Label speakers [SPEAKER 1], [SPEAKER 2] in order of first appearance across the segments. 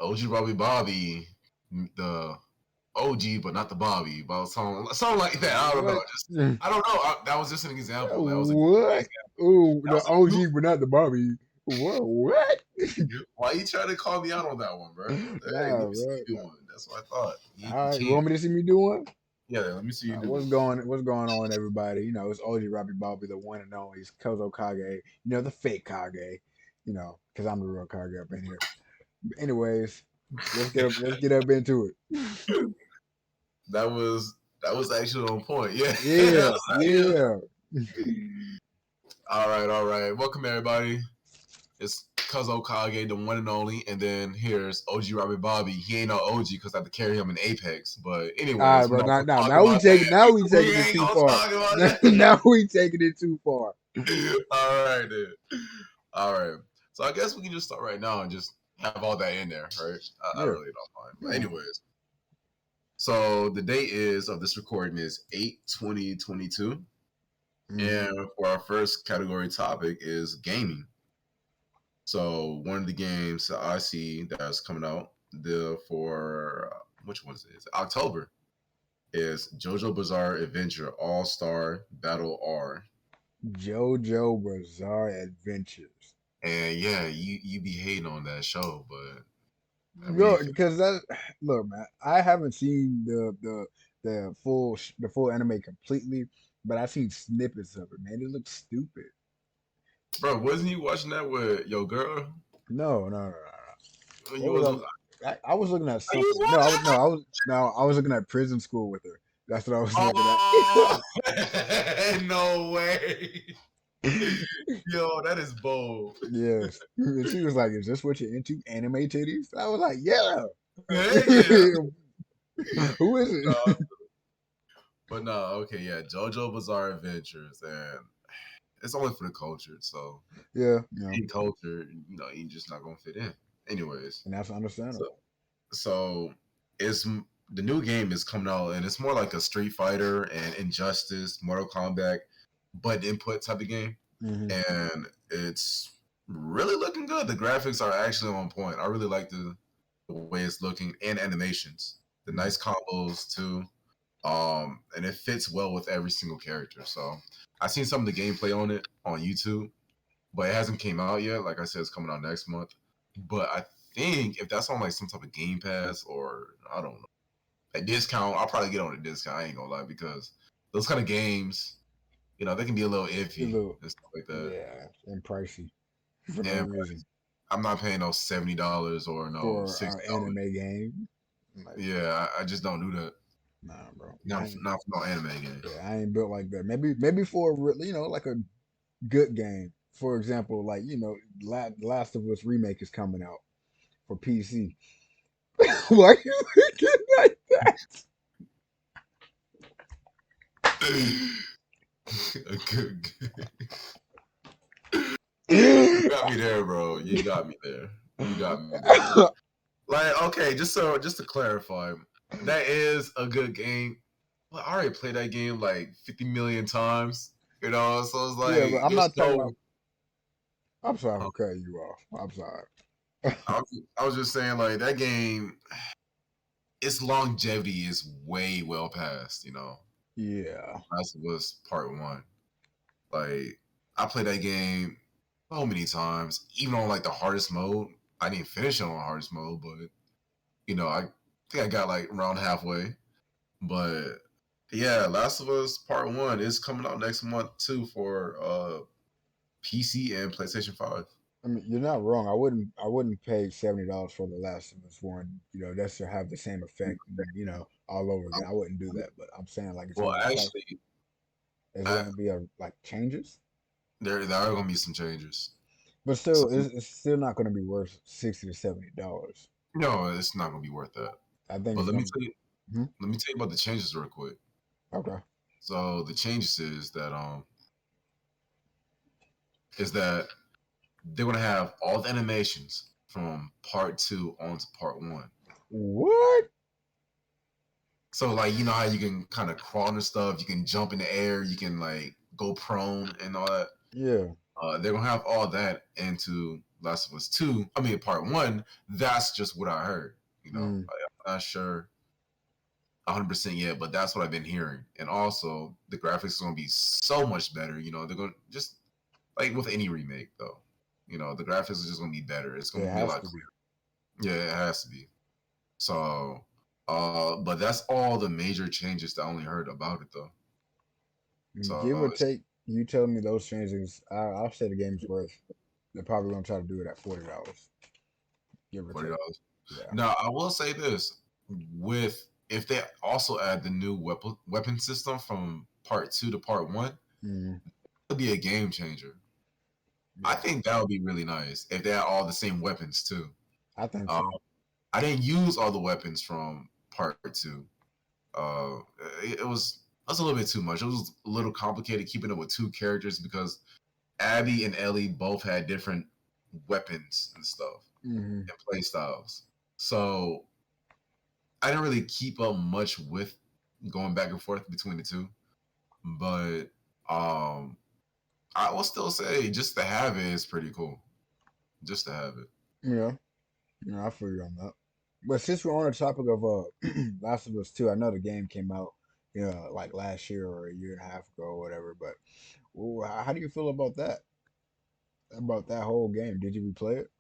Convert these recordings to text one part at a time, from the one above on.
[SPEAKER 1] OG Robbie Bobby, the OG, but not the Bobby, but something like that. I don't know. I don't know. That was just an example. That was a
[SPEAKER 2] what? Ooh, the OG,
[SPEAKER 1] new...
[SPEAKER 2] but not the Bobby. What?
[SPEAKER 1] Why you trying to call me out on that one, bro? Hey,
[SPEAKER 2] Nah,
[SPEAKER 1] let me see
[SPEAKER 2] bro.
[SPEAKER 1] you do one. That's what I thought.
[SPEAKER 2] All right, you want me to see me do one?
[SPEAKER 1] Yeah, let me see you do
[SPEAKER 2] What's
[SPEAKER 1] one.
[SPEAKER 2] going on, everybody? You know, it's OG Robbie Bobby, the one and only. It's Kozo Kage. You know, the fake Kage. You know, because I'm the real Kage up in here. But anyways, let's get up into it.
[SPEAKER 1] That was actually on point. Yeah.
[SPEAKER 2] Yeah.
[SPEAKER 1] All right. Welcome everybody. It's Kuzo Kage, the one and only, and then here's OG Robbie Bobby. He ain't no OG because I have to carry him in Apex. But anyways,
[SPEAKER 2] all right, bro. Now we taking it too far. Now we taking it too far.
[SPEAKER 1] All right, then. All right. So I guess we can just start right now and just have all that in there, right? I really don't mind. But anyways, so the date of this recording is 8/20/22. And for our first category topic is gaming. So one of the games that I see that's coming out for which one is it? October is JoJo Bizarre Adventure All-Star Battle R.
[SPEAKER 2] JoJo Bizarre Adventures.
[SPEAKER 1] And yeah, you be hating on that show, but
[SPEAKER 2] because look, man, I haven't seen the full anime completely, but I've seen snippets of it. Man, it looks stupid.
[SPEAKER 1] Bro, wasn't you watching that with your girl?
[SPEAKER 2] No.
[SPEAKER 1] You
[SPEAKER 2] I was looking at something. I was looking at Prison School with her. That's what I was looking
[SPEAKER 1] at. No way. Yo, that is bold.
[SPEAKER 2] Yes. She was like, "Is this what you're into? Anime titties?" I was like, "Yeah." Who is it?
[SPEAKER 1] But no, okay, yeah, JoJo Bizarre Adventures, and it's only for the culture. So
[SPEAKER 2] yeah.
[SPEAKER 1] Culture, you're just not gonna fit in. Anyways,
[SPEAKER 2] and that's understandable.
[SPEAKER 1] So it's the new game is coming out, and it's more like a Street Fighter and Injustice, Mortal Kombat, but input type of game, and it's really looking good. The graphics are actually on point. I really like the way it's looking, and animations, the nice combos too, and it fits well with every single character. So I've seen some of the gameplay on it on YouTube, but it hasn't came out yet. Like I said, it's coming out next month. But I think if that's on like some type of Game Pass or I don't know, a discount, I'll probably get on a discount. I ain't gonna lie, because those kind of games, they can be a little iffy and stuff like that.
[SPEAKER 2] Yeah, and pricey
[SPEAKER 1] for no reason. I'm not paying no $70 or no
[SPEAKER 2] for an anime game.
[SPEAKER 1] Yeah, I just don't do that.
[SPEAKER 2] Nah, bro.
[SPEAKER 1] Not for no anime game.
[SPEAKER 2] Yeah, I ain't built like that. Maybe for like a good game. For example, like Last of Us remake is coming out for PC. Why are you looking like
[SPEAKER 1] that? Good. You got me there, bro. You got me there. Like, okay, just to clarify, that is a good game. Well, I already played that game like 50 million times. So it's like,
[SPEAKER 2] yeah, but I'm not talking about. I'm sorry for cutting you off. I'm sorry.
[SPEAKER 1] I was just saying, like, that game, its longevity is way well past,
[SPEAKER 2] Yeah.
[SPEAKER 1] Last of Us Part 1. Like, I played that game so many times, even on like the hardest mode. I didn't finish it on hardest mode, but I think I got like around halfway. But yeah, Last of Us Part 1 is coming out next month too for PC and PlayStation 5.
[SPEAKER 2] I mean, you're not wrong. I wouldn't pay $70 for the Last of Us one. That should have the same effect, all over again. I wouldn't do that, but I'm saying like,
[SPEAKER 1] well, actually,
[SPEAKER 2] is there gonna be changes?
[SPEAKER 1] There are gonna be some changes,
[SPEAKER 2] but still, it's still not gonna be worth $60 to $70.
[SPEAKER 1] No, it's not gonna be worth that.
[SPEAKER 2] I think.
[SPEAKER 1] But let me tell you about the changes real quick.
[SPEAKER 2] Okay.
[SPEAKER 1] So the changes is that they're gonna have all the animations from Part 2 on to Part 1.
[SPEAKER 2] What?
[SPEAKER 1] So like, how you can kind of crawl and stuff, you can jump in the air, you can like go prone and all that.
[SPEAKER 2] Yeah.
[SPEAKER 1] They're gonna have all that into Last of Us 2, Part 1, that's just what I heard. I'm not sure 100% yet, but that's what I've been hearing. And also, the graphics is going to be so much better. They're going to just, like with any remake, though, the graphics is just going to be better. It's going to be a lot clearer. Yeah, it has to be. So, but that's all the major changes that I only heard about it, though. So,
[SPEAKER 2] give or take, you telling me those changes, I'll say the game's worth. They're probably gonna try to do it at $40. Give or
[SPEAKER 1] $40.
[SPEAKER 2] take. Yeah.
[SPEAKER 1] Now, I will say this: if they also add the new weapon system from Part 2 to Part 1, it'll be a game changer. Yeah. I think that would be really nice if they had all the same weapons too.
[SPEAKER 2] I think so.
[SPEAKER 1] I didn't use all the weapons from Part 2. It was a little bit too much. It was a little complicated keeping up with two characters because Abby and Ellie both had different weapons and stuff and play styles. So I didn't really keep up much with going back and forth between the two. But I will still say just to have it is pretty cool. Just to have it.
[SPEAKER 2] Yeah. I feel you on that. But since we're on the topic of Last of Us 2, I know the game came out, like last year or a year and a half ago or whatever. But how do you feel about that? About that whole game? Did you replay it?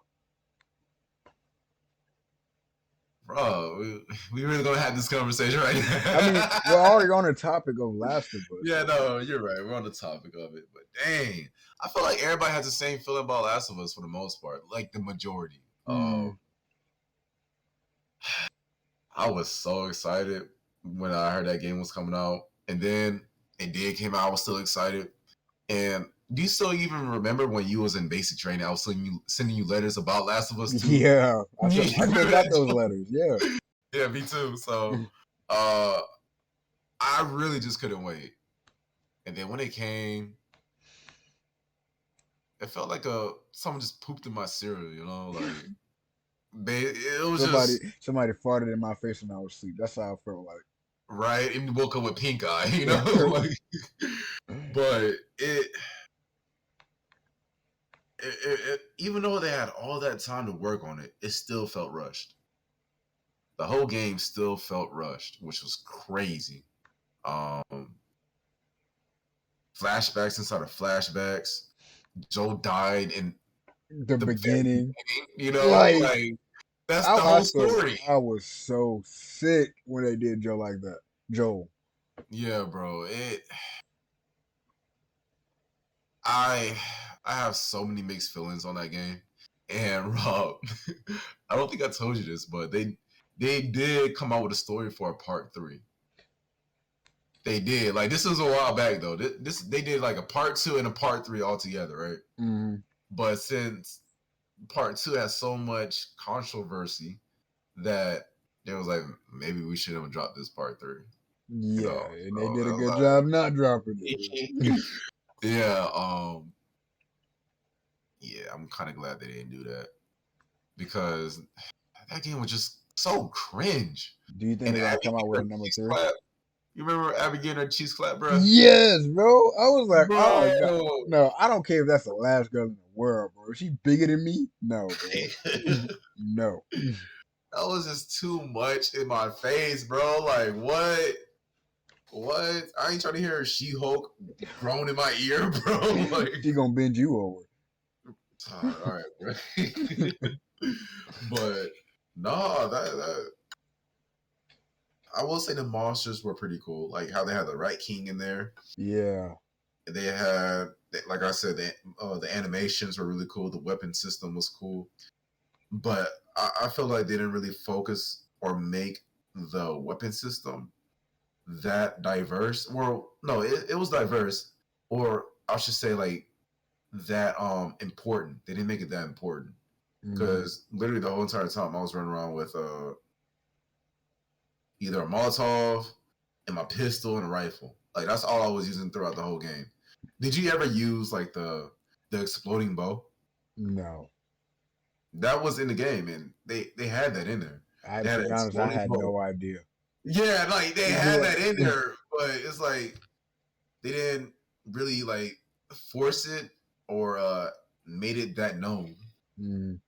[SPEAKER 1] Bro, we really gonna have this conversation right now.
[SPEAKER 2] I mean, we're already on the topic of Last of Us.
[SPEAKER 1] Yeah, no, you're right. We're on the topic of it. But dang, I feel like everybody has the same feeling about Last of Us for the most part. Like the majority. I was so excited when I heard that game was coming out. And then it did came out. I was still excited. And do you still even remember when you was in basic training? I was sending you letters about Last of Us 2.
[SPEAKER 2] Yeah, I still got those letters. Yeah,
[SPEAKER 1] yeah, me too. So, I really just couldn't wait. And then when it came, it felt like someone just pooped in my cereal. Like it was
[SPEAKER 2] somebody farted in my face when I was asleep. That's how I felt like.
[SPEAKER 1] Right, and woke up with pink eye. Like, but it even though they had all that time to work on it, it still felt rushed. The whole game still felt rushed, which was crazy. Flashbacks inside of flashbacks. Joe died in
[SPEAKER 2] the beginning.
[SPEAKER 1] Like that's the whole story.
[SPEAKER 2] I was so sick when they did Joe like that. Joel.
[SPEAKER 1] Yeah, bro. I have so many mixed feelings on that game. And Rob, I don't think I told you this, but they did come out with a story for a part 3. They did. Like, this was a while back though. They did like a part 2 and a part 3 all together, right?
[SPEAKER 2] Mm-hmm.
[SPEAKER 1] But since part 2 has so much controversy that they was like, maybe we shouldn't have dropped this part 3.
[SPEAKER 2] Yeah, and they did a good job not dropping it.
[SPEAKER 1] Yeah, yeah, I'm kind of glad they didn't do that because that game was just so cringe.
[SPEAKER 2] Do you think they're gonna come out with a number 3?
[SPEAKER 1] You remember Abby getting her cheese clap, bro?
[SPEAKER 2] Yes, bro. I was like, oh no, I don't care if that's the last girl in the world, bro. Is she bigger than me? No, bro. No.
[SPEAKER 1] That was just too much in my face, bro. Like, what? What? I ain't trying to hear She-Hulk groan in my ear, bro. Like,
[SPEAKER 2] she gonna bend you over.
[SPEAKER 1] All right, bro. But no, that I will say the monsters were pretty cool. Like how they had the Rat King in there.
[SPEAKER 2] Yeah.
[SPEAKER 1] They had, like I said, the animations were really cool. The weapon system was cool. But I feel like they didn't really focus or make the weapon system that diverse. Well, no, it was diverse, or I should say like that important. They didn't make it that important because literally the whole entire time I was running around with either a Molotov and my pistol and a rifle. Like that's all I was using throughout the whole game. Did you ever use like the exploding bow?
[SPEAKER 2] No.
[SPEAKER 1] That was in the game, and they had that in there.
[SPEAKER 2] To be honest, I had no idea.
[SPEAKER 1] Yeah, like they had that in there, but it's like they didn't really like force it or made it that known.
[SPEAKER 2] Mm.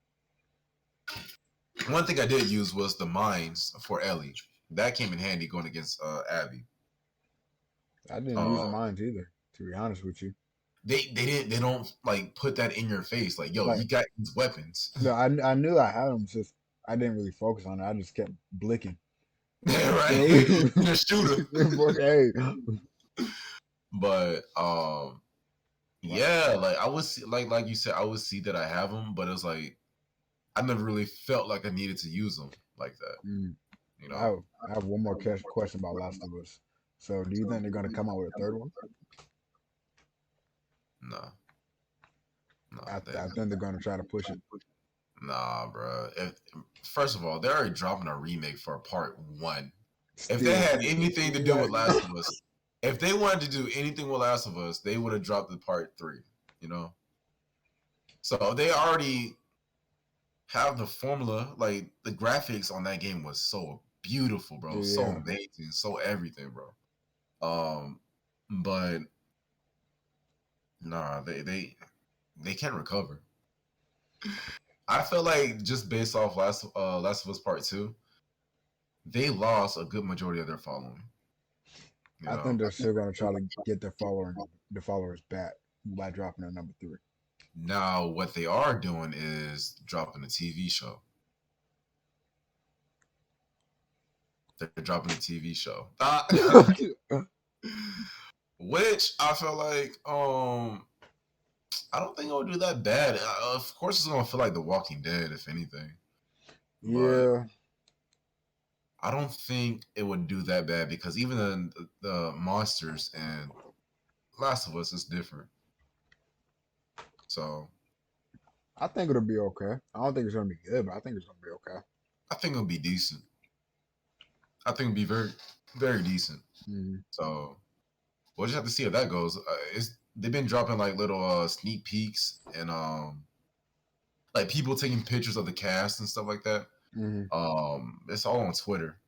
[SPEAKER 1] One thing I did use was the mines for Ellie. That came in handy going against Abby.
[SPEAKER 2] I didn't use mine either, to be honest with you.
[SPEAKER 1] They don't like put that in your face like, yo,
[SPEAKER 2] Like,
[SPEAKER 1] you got these weapons.
[SPEAKER 2] no, I knew I had them, just I didn't really focus on it. I just kept blicking.
[SPEAKER 1] Right? You're a shooter.
[SPEAKER 2] Hey.
[SPEAKER 1] But yeah, like I would see, like you said, I would see that I have them, but it was like I never really felt like I needed to use them like that.
[SPEAKER 2] Mm.
[SPEAKER 1] You know?
[SPEAKER 2] I have one more question about Last of Us. So, do you think they're going to come out with a third one?
[SPEAKER 1] No, no,
[SPEAKER 2] I think they're going to try to push it.
[SPEAKER 1] nah, bro. First of all, they're already dropping a remake for part 1.
[SPEAKER 2] Still.
[SPEAKER 1] If they had anything to do with Last of Us, if they wanted to do anything with Last of Us, they would have dropped the part 3. You know, so they already have the formula. Like the graphics on that game was so beautiful, bro. Yeah. So amazing, so everything, bro. But nah, they can't recover. I feel like just based off Last of Us Part 2, they lost a good majority of their following.
[SPEAKER 2] I think they're still going to try to get their followers back by dropping their number 3.
[SPEAKER 1] Now, what they are doing is dropping a TV show. They're dropping a TV show, which I feel like I don't think it'll do that bad. Of course, it's gonna feel like The Walking Dead, if anything.
[SPEAKER 2] Yeah.
[SPEAKER 1] But I don't think it would do that bad because even the monsters and Last of Us is different. So
[SPEAKER 2] I think it'll be okay. I don't think it's gonna be good, but I think it's gonna be okay.
[SPEAKER 1] I think it'll be decent. I think it'll be very, very decent.
[SPEAKER 2] Mm-hmm.
[SPEAKER 1] So we'll just have to see how that goes. They've been dropping like little sneak peeks and like people taking pictures of the cast and stuff like that.
[SPEAKER 2] Mm-hmm.
[SPEAKER 1] It's all on Twitter.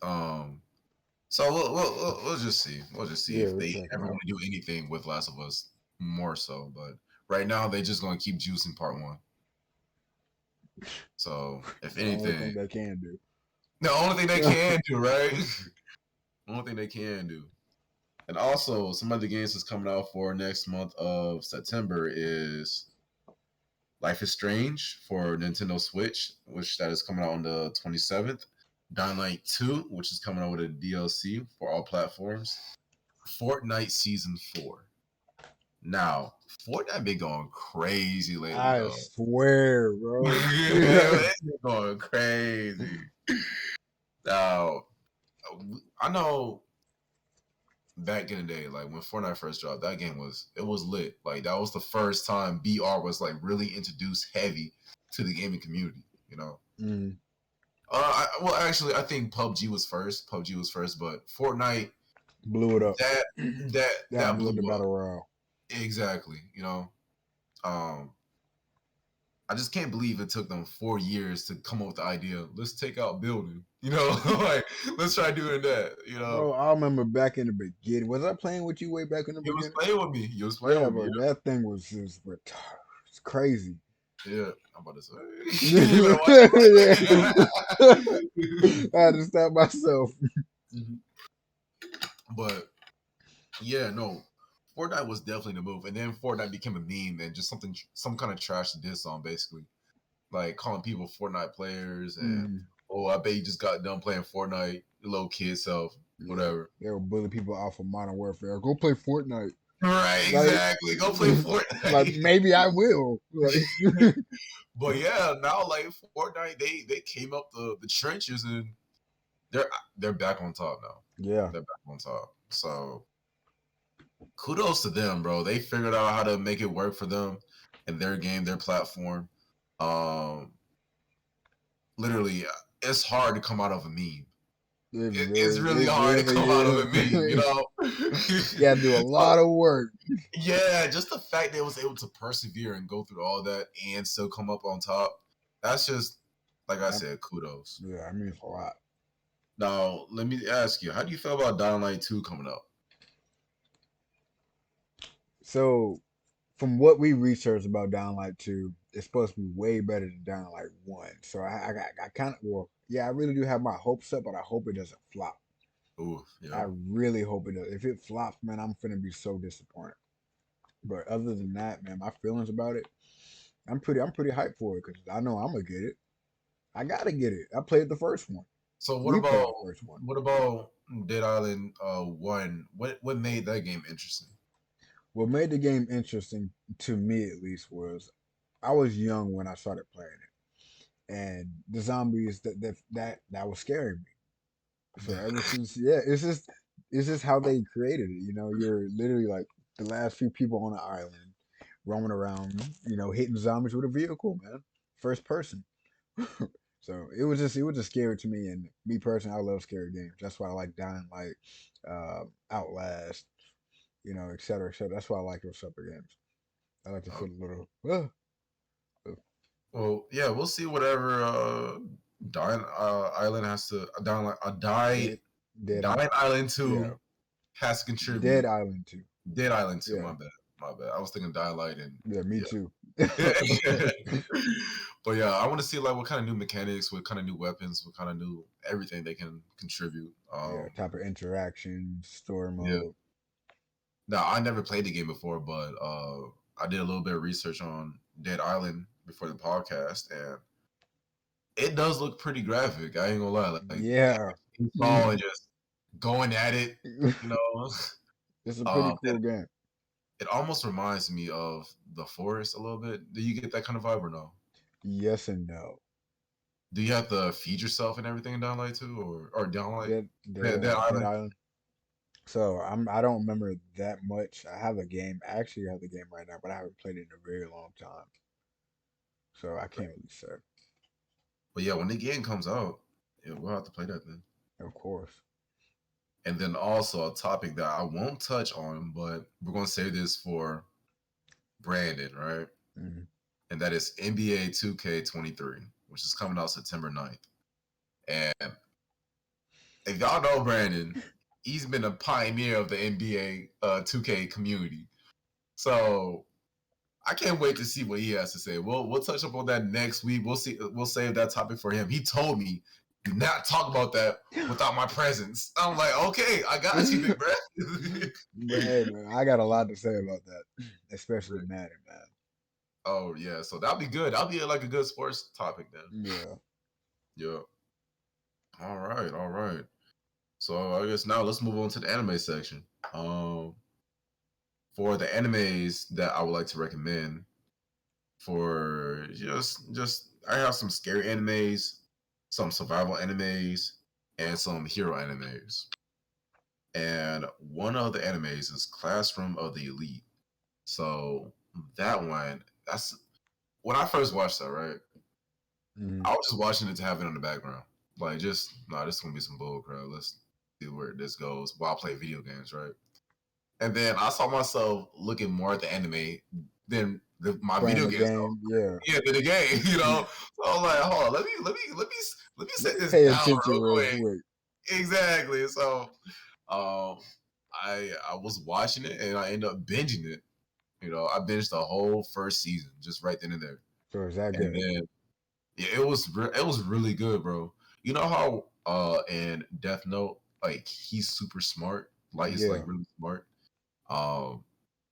[SPEAKER 1] So we'll just see. We'll just see if they ever want to do anything with Last of Us more so. But right now they're just gonna keep juicing part 1. So if anything,
[SPEAKER 2] the only thing they can do.
[SPEAKER 1] The only thing they can do, right? The only thing they can do. And also, some other games that's coming out for next month of September is Life is Strange for Nintendo Switch, which that is coming out on the 27th. Dying Light 2, which is coming out with a DLC for all platforms. Fortnite Season 4. Now, Fortnite been going crazy lately.
[SPEAKER 2] I swear, bro.
[SPEAKER 1] It's been going crazy. Now, I know back in the day, like when Fortnite first dropped, that game was lit. Like that was the first time BR was like really introduced heavy to the gaming community. You know.
[SPEAKER 2] Mm.
[SPEAKER 1] Well, actually, I think PUBG was first. But Fortnite
[SPEAKER 2] blew it up.
[SPEAKER 1] That blew
[SPEAKER 2] the
[SPEAKER 1] up.
[SPEAKER 2] battle royale.
[SPEAKER 1] Exactly. You know. I just can't believe it took them 4 years to come up with the idea. Let's take out building. You know, like let's try doing that. You know,
[SPEAKER 2] bro. I remember back in the beginning. Was I playing with you way back in the beginning?
[SPEAKER 1] You was playing with me. You was playing with me.
[SPEAKER 2] Yeah, bro. That thing was just it's crazy.
[SPEAKER 1] Yeah, I'm about to say.
[SPEAKER 2] I had to stop myself.
[SPEAKER 1] But yeah, no. Fortnite was definitely the move, and then Fortnite became a meme and just some kind of trash to diss on, basically, like calling people Fortnite players and oh, I bet you just got done playing Fortnite, your little kid self, whatever.
[SPEAKER 2] They were bullying people off of Modern Warfare. Go play Fortnite.
[SPEAKER 1] Right, exactly. Go play Fortnite.
[SPEAKER 2] Like maybe I will. Like,
[SPEAKER 1] but yeah, now like Fortnite, they came up the trenches and they're back on top now.
[SPEAKER 2] Yeah,
[SPEAKER 1] they're back on top. So kudos to them, bro. They figured out how to make it work for them and their game, their platform. Literally, it's hard to come out of a meme. It's really hard to come out of a meme, you know?
[SPEAKER 2] You gotta do a lot of work.
[SPEAKER 1] Yeah, just the fact that it was able to persevere and go through all that and still come up on top. That's just, like I said, kudos.
[SPEAKER 2] Yeah, I mean, it's a lot.
[SPEAKER 1] Now, let me ask you, how do you feel about Dying Light 2 coming up?
[SPEAKER 2] So, from what we researched about Dying Light 2, it's supposed to be way better than Dying Light 1. So I kind of, well, yeah, I really do have my hopes up, but I hope it doesn't flop.
[SPEAKER 1] Ooh,
[SPEAKER 2] I
[SPEAKER 1] yeah.
[SPEAKER 2] really hope it does. If it flops, man, I'm finna be so disappointed. But other than that, man, my feelings about it, I'm pretty hyped for it because I know I'm gonna get it. I gotta get it. I played the first one.
[SPEAKER 1] So
[SPEAKER 2] We played the first one.
[SPEAKER 1] what about Dead Island 1? What made that game interesting?
[SPEAKER 2] What made the game interesting to me, at least, was I was young when I started playing it, and the zombies that was scaring me. So ever since, yeah, it's just how they created it. You know, you're literally like the last few people on the island, roaming around, hitting zombies with a vehicle, man, first person. So it was just scary to me, and me personally, I love scary games. That's why I like Dying Light, Outlast, et cetera, et cetera. That's why I like those type of games. I like to
[SPEAKER 1] Oh,
[SPEAKER 2] feel a little.
[SPEAKER 1] well, yeah, we'll see whatever Dying Island has to
[SPEAKER 2] Dead, Dead
[SPEAKER 1] Dying
[SPEAKER 2] Island.
[SPEAKER 1] Island
[SPEAKER 2] Yeah,
[SPEAKER 1] 2 has to
[SPEAKER 2] Dead
[SPEAKER 1] contribute.
[SPEAKER 2] Island too.
[SPEAKER 1] Dead Island 2,
[SPEAKER 2] Yeah,
[SPEAKER 1] my bad. My bad. I was thinking Dying Light and
[SPEAKER 2] yeah, me
[SPEAKER 1] yeah.
[SPEAKER 2] too.
[SPEAKER 1] But yeah, I want to see like what kind of new mechanics, what kind of new weapons, what kind of new everything they can contribute.
[SPEAKER 2] Yeah, type of interaction, story
[SPEAKER 1] Yeah.
[SPEAKER 2] mode.
[SPEAKER 1] Now I never played the game before, but I did a little bit of research on Dead Island before the podcast, and it does look pretty graphic. I ain't gonna lie, like
[SPEAKER 2] Yeah.
[SPEAKER 1] all and just going at it, you know.
[SPEAKER 2] It's a pretty
[SPEAKER 1] It,
[SPEAKER 2] cool game.
[SPEAKER 1] it almost reminds me of The Forest a little bit. Do you get that kind of vibe or no?
[SPEAKER 2] Yes and no.
[SPEAKER 1] Do you have to feed yourself and everything in Downlight too, or Downlight?
[SPEAKER 2] Dead
[SPEAKER 1] Island?
[SPEAKER 2] Island. So I don't remember that much. I have a game. I actually have the game right now, but I haven't played it in a very long time. So I can't really say.
[SPEAKER 1] But yeah, when the game comes out, yeah, we'll have to play that then.
[SPEAKER 2] Of course.
[SPEAKER 1] And then also a topic that I won't touch on, but we're gonna save this for Brandon, right?
[SPEAKER 2] Mm-hmm.
[SPEAKER 1] And that is NBA 2K23, which is coming out September 9th. And if y'all know Brandon, he's been a pioneer of the NBA 2K community. So I can't wait to see what he has to say. We'll touch up on that next week. We'll see. We'll save that topic for him. He told me, do not talk about that without my presence. I'm like, okay, I got you, big bro.
[SPEAKER 2] But hey, man, I got a lot to say about that, especially Madden, man.
[SPEAKER 1] Oh yeah, so that'll be good. That'll be like a good sports topic then.
[SPEAKER 2] Yeah.
[SPEAKER 1] Yeah. All right, all right. So I guess now let's move on to the anime section. For the animes that I would like to recommend, for just I have some scary animes, some survival animes, and some hero animes. And one of the animes is Classroom of the Elite. So that one, that's when I first watched that, right?
[SPEAKER 2] Mm-hmm.
[SPEAKER 1] I was just watching it to have it on the background. Like just this is gonna be some bull crap. Let's see where this goes while I play video games, right? And then I saw myself looking more at the anime than my
[SPEAKER 2] Playing
[SPEAKER 1] video
[SPEAKER 2] the
[SPEAKER 1] games.
[SPEAKER 2] game, yeah.
[SPEAKER 1] Yeah, than the game, you know. So I was like, hold on, let me
[SPEAKER 2] Let
[SPEAKER 1] set
[SPEAKER 2] me
[SPEAKER 1] this
[SPEAKER 2] pay
[SPEAKER 1] down
[SPEAKER 2] attention
[SPEAKER 1] real
[SPEAKER 2] real
[SPEAKER 1] quick.
[SPEAKER 2] quick.
[SPEAKER 1] Exactly. So, um, I was watching it and I ended up binging it. You know, I binged the whole first season just right then and there.
[SPEAKER 2] So is that
[SPEAKER 1] And
[SPEAKER 2] good?
[SPEAKER 1] then yeah, it was really good, bro. You know how in Death Note, like he's super smart, like he's like
[SPEAKER 2] Yeah.
[SPEAKER 1] really smart. Um,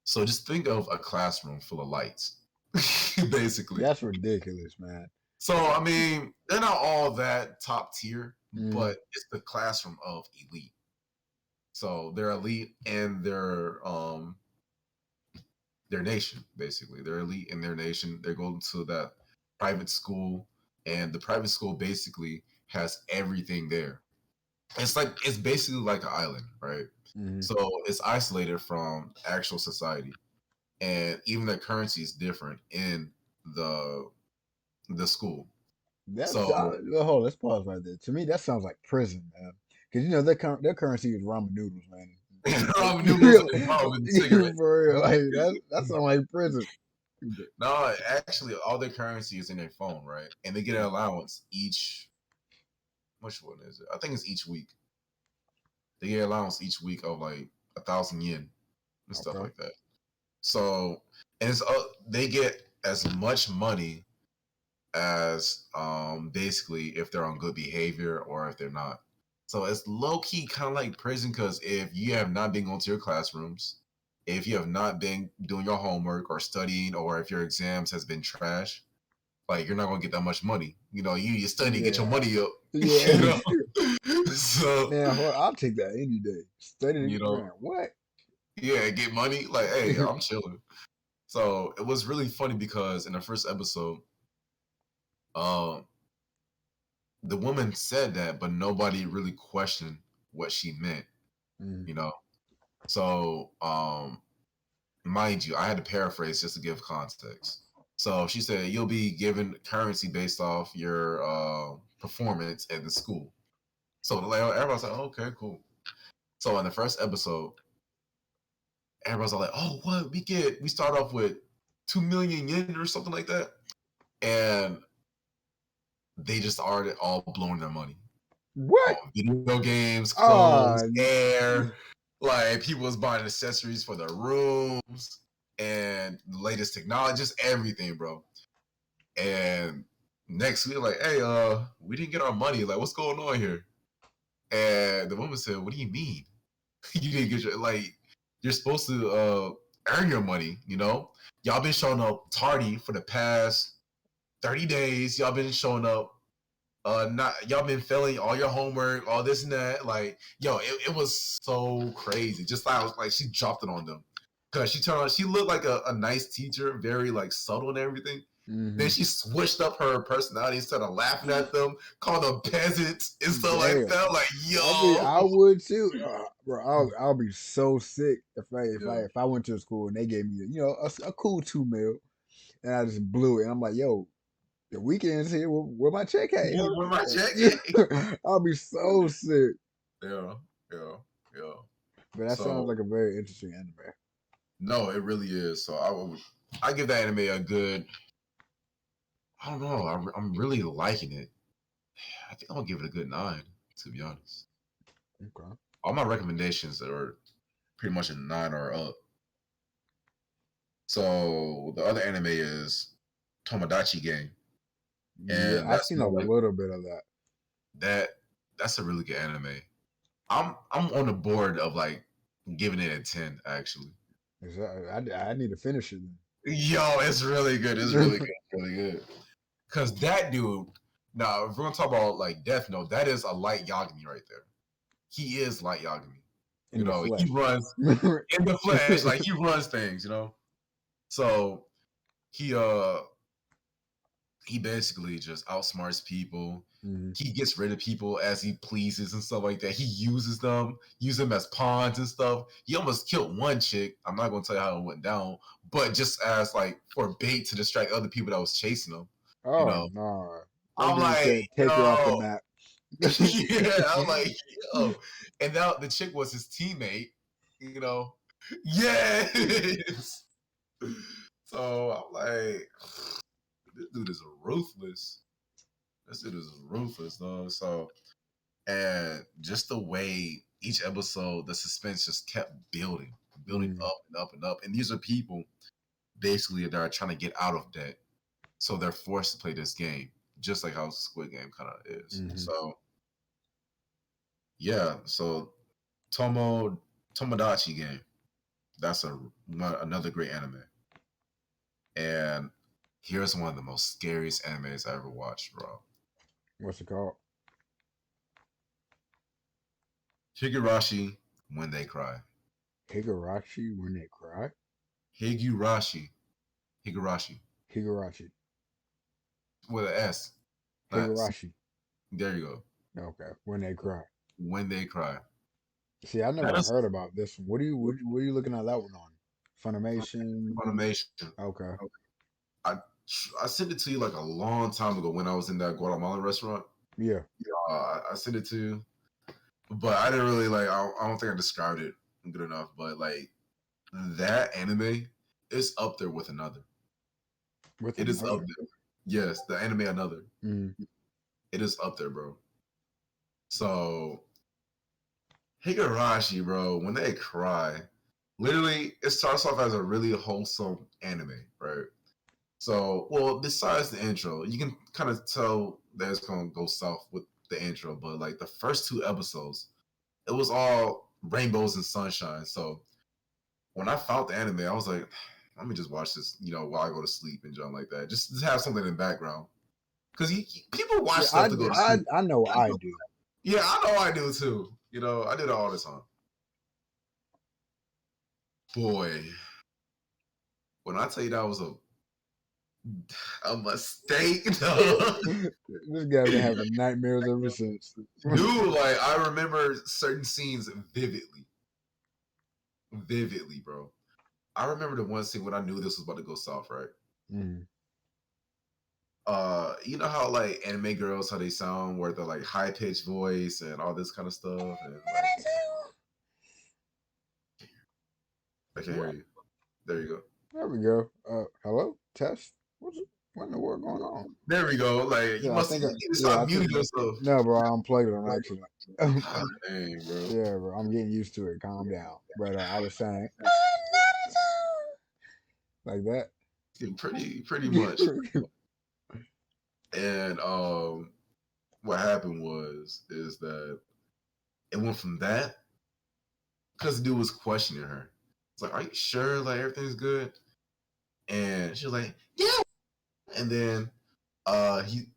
[SPEAKER 1] so just think of a classroom full of lights, basically.
[SPEAKER 2] That's ridiculous, man.
[SPEAKER 1] So I mean, they're not all that top tier,
[SPEAKER 2] Mm-hmm.
[SPEAKER 1] but it's the classroom of elite. So they're elite in their nation, basically. They're elite in their nation. They're going to that private school, and the private school basically has everything there. It's basically like an island, right?
[SPEAKER 2] Mm-hmm.
[SPEAKER 1] So it's isolated from actual society, and even the currency is different in the the school.
[SPEAKER 2] That's
[SPEAKER 1] So
[SPEAKER 2] hold. Let's pause right there. To me, that sounds like prison, man. Because their currency is ramen noodles, man. Like
[SPEAKER 1] ramen noodles
[SPEAKER 2] real,
[SPEAKER 1] and cigarettes.
[SPEAKER 2] for real, like that sounds like prison.
[SPEAKER 1] No, actually, all their currency is in their phone, right? And they get an allowance each. Which one is it? I think it's each week. They get allowance each week of like 1,000 yen and stuff
[SPEAKER 2] Okay.
[SPEAKER 1] like that. So, and it's they get as much money as basically if they're on good behavior or if they're not. So it's low key kind of like prison, because if you have not been going to your classrooms, if you have not been doing your homework or studying, or if your exams has been trash, like you're not gonna get that much money. You study to get your money up.
[SPEAKER 2] Yeah.
[SPEAKER 1] So
[SPEAKER 2] Man, well, I'll take that any day. Study,
[SPEAKER 1] you know,
[SPEAKER 2] man. What?
[SPEAKER 1] yeah, get money. Like, hey, I'm chilling. So it was really funny because in the first episode, um, the woman said that, but nobody really questioned what she meant.
[SPEAKER 2] Mm.
[SPEAKER 1] You know, so mind you, I had to paraphrase just to give context. So she said you'll be given currency based off your performance at the school. So everybody's like, oh, okay, cool. So in the first episode, everybody's all like, oh, what we start off with 2 million yen or something like that, and they just already all blowing their money
[SPEAKER 2] What?
[SPEAKER 1] on video games,
[SPEAKER 2] Ah,
[SPEAKER 1] clothes, air. Like people was buying accessories for their rooms and the latest technology, just everything, bro. And next week, like, hey, we didn't get our money. Like, what's going on here? And the woman said, what do you mean? You didn't get your, like, you're supposed to earn your money, Y'all been showing up tardy for the past 30 days. Y'all been showing up not y'all been failing all your homework, all this and that. Like, yo, it was so crazy. Just like she dropped it on them. Cause she looked like a nice teacher, very like subtle and everything.
[SPEAKER 2] mm-hmm.
[SPEAKER 1] Then she switched up her personality instead of laughing at them, called them peasants and stuff like that. Like, yo,
[SPEAKER 2] I would too, bro. I'll be so sick if
[SPEAKER 1] yeah.
[SPEAKER 2] I went to a school and they gave me a cool 2 mil and I just blew it and I'm like, yo, the weekend's here. Where my check at?
[SPEAKER 1] Yeah, where my check
[SPEAKER 2] at? I'll be so sick.
[SPEAKER 1] Yeah.
[SPEAKER 2] But that sounds like a very interesting anime.
[SPEAKER 1] No, it really is. So I give that anime a good. I don't know. I'm really liking it. I think I'm gonna give it a good 9, to be honest.
[SPEAKER 2] Okay.
[SPEAKER 1] All my recommendations are pretty much a 9 or up. So the other anime is Tomodachi Game,
[SPEAKER 2] Yeah,
[SPEAKER 1] and
[SPEAKER 2] I've
[SPEAKER 1] that's
[SPEAKER 2] seen a
[SPEAKER 1] more like
[SPEAKER 2] little bit of that.
[SPEAKER 1] that's a really good anime. I'm on the board of like giving it a 10 actually.
[SPEAKER 2] I need to finish it then.
[SPEAKER 1] Yo, it's really good. It's really good. Really good. Cause that dude, now if we're gonna talk about like Death Note, that is a light Yagami right there. He is light Yagami.
[SPEAKER 2] In the
[SPEAKER 1] He
[SPEAKER 2] flesh.
[SPEAKER 1] runs in the flesh, like he runs things, So he basically just outsmarts people.
[SPEAKER 2] Mm-hmm.
[SPEAKER 1] He gets rid of people as he pleases and stuff like that. He use them as pawns and stuff. He almost killed one chick. I'm not gonna tell you how it went down, but just as like for bait to distract other people that was chasing him.
[SPEAKER 2] Oh no! That
[SPEAKER 1] I'm
[SPEAKER 2] dude
[SPEAKER 1] like,
[SPEAKER 2] said, "Take her off the
[SPEAKER 1] yo,
[SPEAKER 2] map."
[SPEAKER 1] yeah, I'm like, yo, and now the chick was his teammate. Yes. So I'm like, this dude is ruthless. This dude is ruthless, though. So, and just the way each episode, the suspense just kept building up and up and up. And these are people basically that are trying to get out of debt. So they're forced to play this game, just like how Squid Game kind of is.
[SPEAKER 2] Mm-hmm.
[SPEAKER 1] So, yeah. So, Tomodachi Game. That's another great anime. And here's one of the most scariest animes I ever watched, bro.
[SPEAKER 2] What's it called?
[SPEAKER 1] Higurashi When They Cry.
[SPEAKER 2] Higurashi When They Cry?
[SPEAKER 1] Higurashi.
[SPEAKER 2] Higurashi.
[SPEAKER 1] With an S.
[SPEAKER 2] Higurashi.
[SPEAKER 1] There you go.
[SPEAKER 2] Okay. When They Cry.
[SPEAKER 1] When They Cry.
[SPEAKER 2] See, I never heard about this one. What are you looking at that one on? Funimation. Okay.
[SPEAKER 1] I sent it to you like a long time ago when I was in that Guatemalan restaurant.
[SPEAKER 2] Yeah.
[SPEAKER 1] I sent it to you, but I didn't really like. I don't think I described it good enough. But like that anime is up there with Another. It is up there. Yes, the anime Another. It is up there, bro. So Higurashi, bro, When They Cry, literally, it starts off as a really wholesome anime, right? So, well, besides the intro, you can kind of tell that it's gonna go south with the intro, but like the first 2 episodes, it was all rainbows and sunshine. So when I found the anime, I was like, let me just watch this, while I go to sleep and jump like that. Just have something in the background. Because people watch stuff to go to sleep.
[SPEAKER 2] I know I do.
[SPEAKER 1] Yeah, I know I do too. I do that all the time. Boy, when I tell you that was a mistake,
[SPEAKER 2] This guy been having nightmares ever since.
[SPEAKER 1] Dude, like I remember certain scenes vividly, bro. I remember the one scene when I knew this was about to go south, right?
[SPEAKER 2] Mm.
[SPEAKER 1] You know how like anime girls, how they sound, where they're like high pitched voice and all this kind of stuff. And, like, I can't hear you. There you go.
[SPEAKER 2] There we go. Hello, test. What in the world going on?
[SPEAKER 1] There we go. Like you must stop muting yourself.
[SPEAKER 2] No, bro, I unplugged it on accident.
[SPEAKER 1] God dang, bro.
[SPEAKER 2] Yeah, bro, I'm getting used to it. Calm down. But I was saying, like that.
[SPEAKER 1] Pretty much. And what happened is that it went from that because the dude was questioning her. It's like, are you sure like everything's good? And she was like, yeah. And then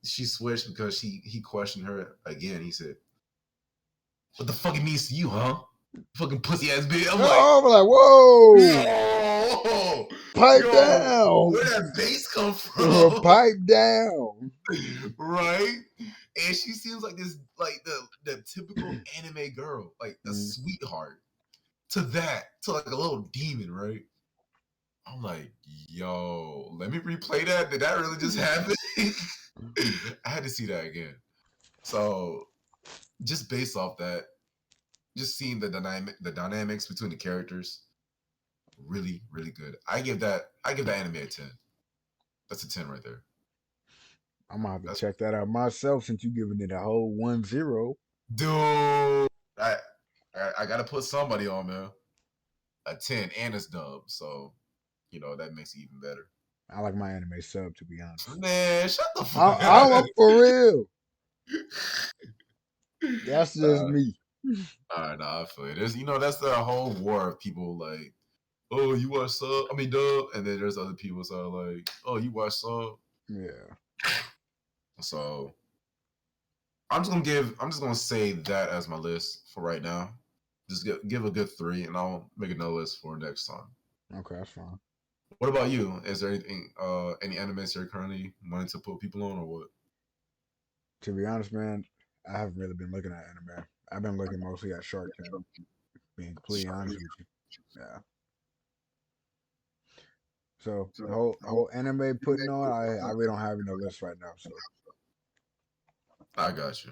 [SPEAKER 1] she switched because he questioned her again. He said, what the fuck it means to you, huh? Fucking pussy ass bitch. I'm
[SPEAKER 2] whoa, pipe down.
[SPEAKER 1] Where that bass come from?
[SPEAKER 2] Pipe down.
[SPEAKER 1] Right? And she seems like this, like the typical anime girl, like a sweetheart. To like a little demon, right? I'm like, yo, let me replay that. Did that really just happen? I had to see that again. So, just based off that, just seeing the dynamics between the characters, really, really good. I give that anime a 10. That's a 10 right there.
[SPEAKER 2] I'm gonna have to check that out myself since you giving it a whole 1-0.
[SPEAKER 1] Dude, I gotta put somebody on, man. A 10 and it's dub, so that makes it even better.
[SPEAKER 2] I like my anime sub, to be honest.
[SPEAKER 1] Man, shut the fuck up.
[SPEAKER 2] I'm for real. That's just me.
[SPEAKER 1] All right, I feel it. There's, that's the whole war of people like, oh, you watch sub, dub, and then there's other people that are like, oh, you watch sub.
[SPEAKER 2] Yeah.
[SPEAKER 1] So I'm just gonna say that as my list for right now. Just give a good 3, and I'll make another list for next time.
[SPEAKER 2] Okay, that's fine.
[SPEAKER 1] What about you? Is there anything, any animes you're currently wanting to put people on, or what?
[SPEAKER 2] To be honest, man, I haven't really been looking at anime. I've been looking mostly at Shark Tank. Being completely honest with you, yeah. So the whole anime putting on, I really don't have any list right now. So
[SPEAKER 1] I got you.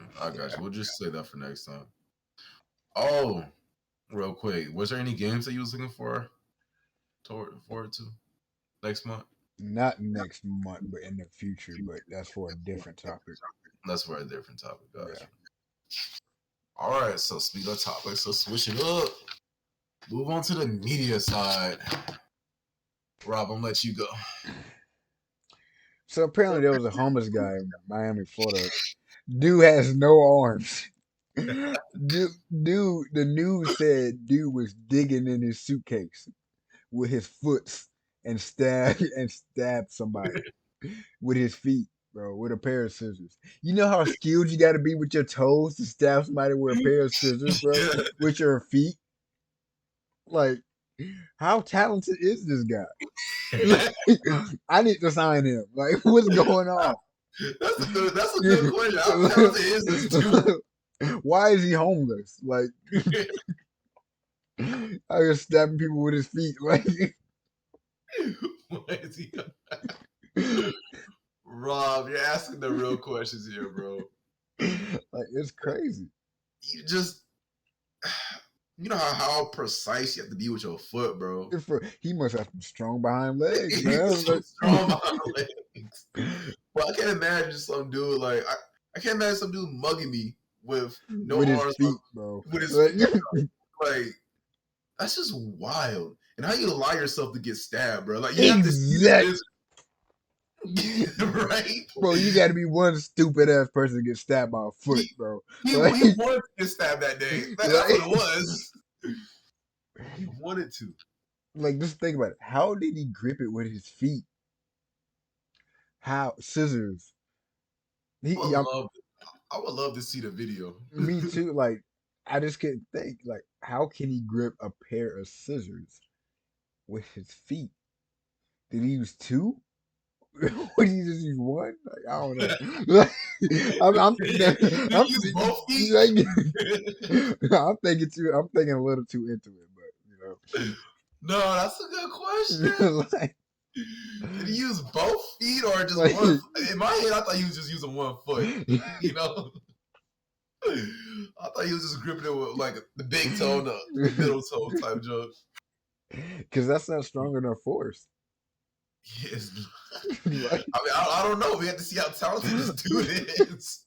[SPEAKER 1] We'll just say that for next time. Oh, real quick, was there any games that you was looking forward to next month?
[SPEAKER 2] Not next month, but in the future. But that's for a different topic.
[SPEAKER 1] That's for a different topic. Gotcha. All right, so speaking of topics, so switch it up. Move on to the media side. Rob, I'm gonna let you go.
[SPEAKER 2] So apparently there was a homeless guy in Miami, Florida. Dude has no arms. Dude, the news said dude was digging in his suitcase with his foot and stabbed somebody with his feet, bro, with a pair of scissors. You know how skilled you got to be with your toes to stab somebody with a pair of scissors, bro, with your feet? Like, how talented is this guy? I need to sign him. Like, what's going on?
[SPEAKER 1] That's a good question. How talented is this dude?
[SPEAKER 2] Why is he homeless? Like, I was stabbing people with his feet. Like,
[SPEAKER 1] why is he? Rob, you're asking the real questions here, bro.
[SPEAKER 2] Like, it's crazy.
[SPEAKER 1] You know how precise you have to be with your foot, bro.
[SPEAKER 2] He must have some strong behind legs, man.
[SPEAKER 1] Strong behind legs. Well, I can't imagine some dude I can't imagine some dude mugging me with no
[SPEAKER 2] with
[SPEAKER 1] arms,
[SPEAKER 2] his feet, bro.
[SPEAKER 1] With his feet, like that's just wild. And how you allow yourself to get stabbed, bro? Like you have to see this. Right?
[SPEAKER 2] Bro, you got to be one stupid ass person to get stabbed by a foot, bro.
[SPEAKER 1] He
[SPEAKER 2] Like,
[SPEAKER 1] wanted to get stabbed that day. That's what
[SPEAKER 2] like,
[SPEAKER 1] it was. He wanted to.
[SPEAKER 2] like, just think about it. How did he grip it with his feet? How scissors?
[SPEAKER 1] I
[SPEAKER 2] He,
[SPEAKER 1] would
[SPEAKER 2] I'm,
[SPEAKER 1] love, I would love to see the video.
[SPEAKER 2] me too. Like, I just couldn't think. Like, how can he grip a pair of scissors with his feet? Did he use two? Would he just use one? Like, I don't know. Like, I'm,
[SPEAKER 1] Did
[SPEAKER 2] I'm,
[SPEAKER 1] he use both feet?
[SPEAKER 2] like, I'm thinking too. I'm thinking a little too into it, but
[SPEAKER 1] No, that's a good
[SPEAKER 2] you
[SPEAKER 1] question.
[SPEAKER 2] know, like,
[SPEAKER 1] Did he use both feet or just
[SPEAKER 2] like,
[SPEAKER 1] one? In my head, I thought he was just using one foot. You know, I thought he was just gripping it with like the big toe and the middle toe type joke.
[SPEAKER 2] because that's not strong enough force.
[SPEAKER 1] Yes.
[SPEAKER 2] Like,
[SPEAKER 1] I mean, I don't know. We have to see how talented this dude is.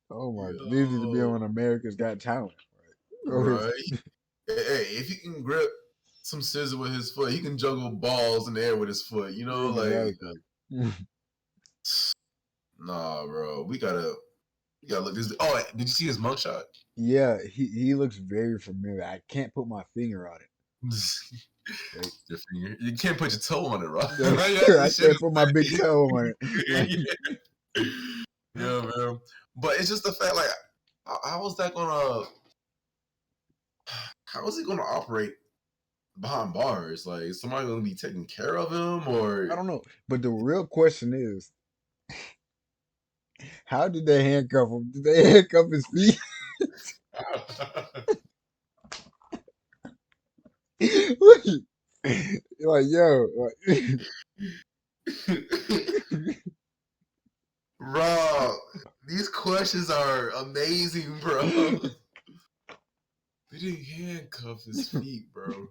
[SPEAKER 2] oh my, these need to be
[SPEAKER 1] Yo,
[SPEAKER 2] on America's Got Talent, right?
[SPEAKER 1] right? Hey, if he can grip some scissors with his foot, he can juggle balls in the air with his foot. You know, like
[SPEAKER 2] Exactly.
[SPEAKER 1] nah, bro. We gotta look this. Oh, did you see his mugshot?
[SPEAKER 2] Yeah, he looks very familiar. I can't put my finger on it.
[SPEAKER 1] Your finger. You can't put your toe on it, right?
[SPEAKER 2] Like,
[SPEAKER 1] You have to
[SPEAKER 2] I
[SPEAKER 1] shit
[SPEAKER 2] can't
[SPEAKER 1] his
[SPEAKER 2] put my big toe on it. Like,
[SPEAKER 1] yeah. Yeah, man. But it's just the fact, like, how is that gonna? How is he gonna operate behind bars? Like, is somebody gonna be taking care of him, or?
[SPEAKER 2] I don't know. But the real question is, how did they handcuff him? Did they handcuff his feet? Like, yo, like,
[SPEAKER 1] Bro, these questions are amazing, bro. They didn't handcuff his feet, bro.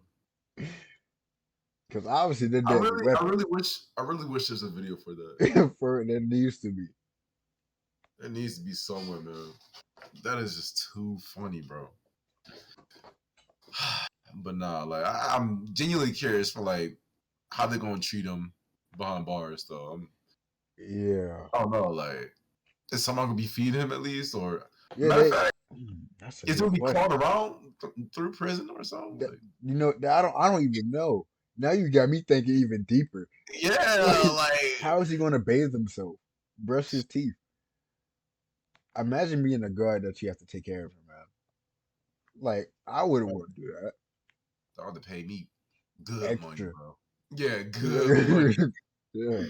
[SPEAKER 2] because obviously they're
[SPEAKER 1] I
[SPEAKER 2] deadly
[SPEAKER 1] really, I
[SPEAKER 2] weapons.
[SPEAKER 1] really wish, I really wish there's a video for that.
[SPEAKER 2] For there needs to be.
[SPEAKER 1] There needs to be somewhere, man. That is just too funny, bro. But nah, like I'm genuinely curious for like how they're gonna treat him behind bars, though.
[SPEAKER 2] Yeah.
[SPEAKER 1] I don't know, like is someone gonna be feeding him at least, or
[SPEAKER 2] Yeah,
[SPEAKER 1] matter of
[SPEAKER 2] they.
[SPEAKER 1] fact,
[SPEAKER 2] That's a
[SPEAKER 1] is it
[SPEAKER 2] good
[SPEAKER 1] gonna be
[SPEAKER 2] question.
[SPEAKER 1] crawling around through prison or something?
[SPEAKER 2] That,
[SPEAKER 1] Like,
[SPEAKER 2] I don't even know. Now you got me thinking even deeper.
[SPEAKER 1] yeah,
[SPEAKER 2] Like,
[SPEAKER 1] like
[SPEAKER 2] how is he going to bathe himself? Brush his teeth. Imagine being a guard that you have to take care of him, man. Like, I wouldn't want to do that.
[SPEAKER 1] they ought to pay me good money,
[SPEAKER 2] Extra.
[SPEAKER 1] bro. Yeah, good money.
[SPEAKER 2] Yeah.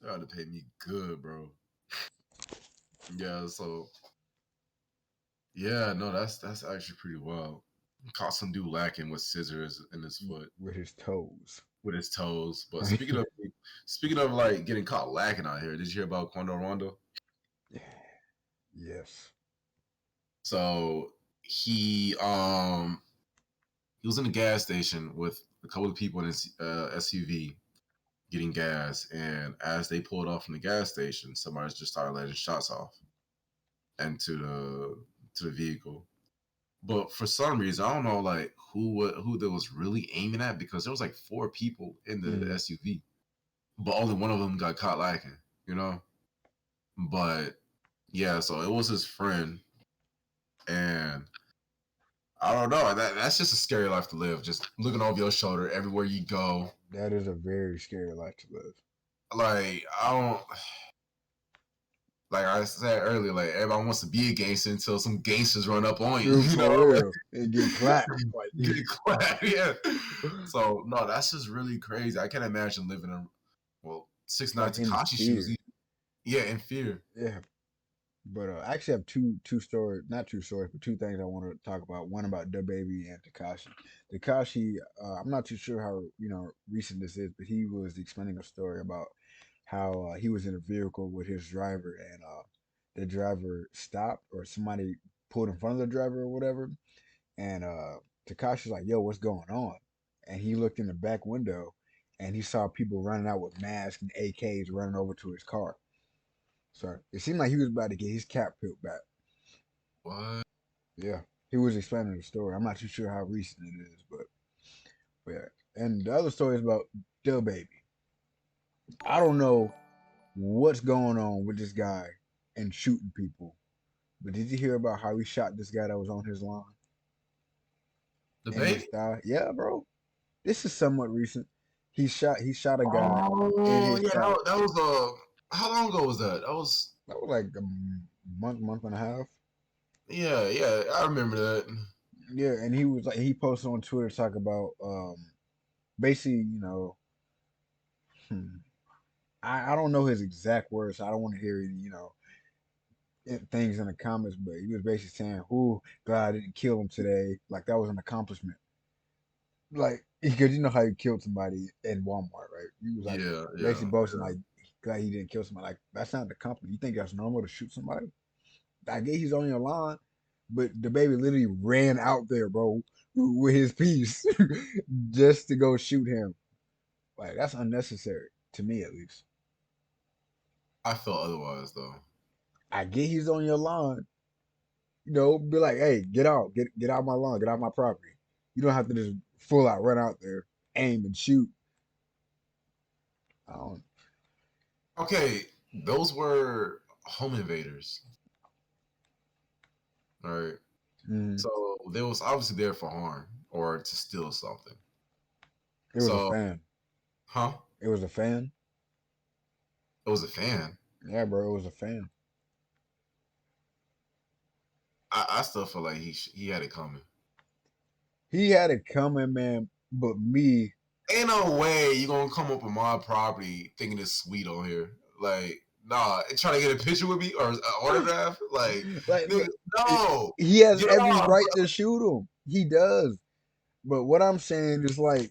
[SPEAKER 1] They ought to pay me good, bro. Yeah, so yeah, no, that's actually pretty wild. Caught some dude lacking with scissors in his foot
[SPEAKER 2] With his toes.
[SPEAKER 1] with his toes. But speaking of like getting caught lacking out here, did you hear about Quando Rondo?
[SPEAKER 2] Yes.
[SPEAKER 1] So he was in a gas station with a couple of people in his SUV getting gas, and as they pulled off from the gas station, somebody just started letting shots off into the vehicle. But for some reason, I don't know like who they was really aiming at because there was like four people in the
[SPEAKER 2] Mm.
[SPEAKER 1] SUV, but only one of them got caught lacking, you know. But yeah, so it was his friend, and I don't know. That's just a scary life to live. Just looking over your shoulder everywhere you go.
[SPEAKER 2] That is a very scary life to live.
[SPEAKER 1] Like I don't. Like I said earlier, like everybody wants to be a gangster until some gangsters run up on you,
[SPEAKER 2] Dude,
[SPEAKER 1] you
[SPEAKER 2] for
[SPEAKER 1] know, like,
[SPEAKER 2] real. And get clapped. Like,
[SPEAKER 1] get clapped, yeah. So no, that's just really crazy. I can't imagine living in 6ix9ine
[SPEAKER 2] like in
[SPEAKER 1] Tekashi shoes.
[SPEAKER 2] fear.
[SPEAKER 1] Yeah, in fear.
[SPEAKER 2] Yeah. But I actually have two stories, not two stories, but two things I want to talk about. One about Da Baby and Takashi. Takashi, I'm not too sure how recent this is, but he was explaining a story about how he was in a vehicle with his driver, and the driver stopped, or somebody pulled in front of the driver or whatever, and Takashi's like, "Yo, what's going on?" And he looked in the back window, and he saw people running out with masks and AKs running over to his car. So it seemed like he was about to get his cap peeled back.
[SPEAKER 1] What?
[SPEAKER 2] Yeah, he was explaining the story. I'm not too sure how recent it is, but yeah. And the other story is about Dill Baby. I don't know what's going on with this guy and shooting people. But did you hear about how he shot this guy that was on his lawn
[SPEAKER 1] The
[SPEAKER 2] in his
[SPEAKER 1] baby?
[SPEAKER 2] thigh? Yeah, bro. This is somewhat recent. He shot a guy in
[SPEAKER 1] Oh
[SPEAKER 2] his
[SPEAKER 1] yeah,
[SPEAKER 2] thigh.
[SPEAKER 1] that was how long ago was that? That was
[SPEAKER 2] That was like a month and a half.
[SPEAKER 1] yeah, I remember that.
[SPEAKER 2] Yeah, and he was like he posted on Twitter talk about basically, hmm, I don't know his exact words, so I don't want to hear things in the comments, but he was basically saying, "Ooh, glad I didn't kill him today." Like that was an accomplishment. Like because you know how you killed somebody in Walmart, right? He was like
[SPEAKER 1] Yeah,
[SPEAKER 2] basically
[SPEAKER 1] yeah,
[SPEAKER 2] boasting
[SPEAKER 1] yeah.
[SPEAKER 2] like glad he didn't kill somebody. Like that's not the compliment. You think that's normal to shoot somebody? I get he's on your lawn, but the baby literally ran out there, bro, with his piece just to go shoot him. Like that's unnecessary to me, at least.
[SPEAKER 1] I felt otherwise though.
[SPEAKER 2] I get he's on your lawn, be like, hey, get out, get out my lawn, get out my property. You don't have to just full out run out there, aim and shoot. I don't.
[SPEAKER 1] Okay, those were home invaders, right?
[SPEAKER 2] Mm,
[SPEAKER 1] So they was obviously there for harm or to steal something.
[SPEAKER 2] it was a
[SPEAKER 1] So,
[SPEAKER 2] fan.
[SPEAKER 1] huh?
[SPEAKER 2] It was a fan.
[SPEAKER 1] It was a fan.
[SPEAKER 2] Yeah, bro, it was a fan.
[SPEAKER 1] I still feel like he had it coming.
[SPEAKER 2] He had it coming, man. But me,
[SPEAKER 1] Ain't no way you gonna come up on my property thinking it's sweet on here. Like, nah, and trying to get a picture with me or an autograph. Like,
[SPEAKER 2] like,
[SPEAKER 1] nigga,
[SPEAKER 2] it,
[SPEAKER 1] no,
[SPEAKER 2] he has
[SPEAKER 1] get
[SPEAKER 2] every
[SPEAKER 1] off,
[SPEAKER 2] right
[SPEAKER 1] bro.
[SPEAKER 2] to shoot him. He does. But what I'm saying is like,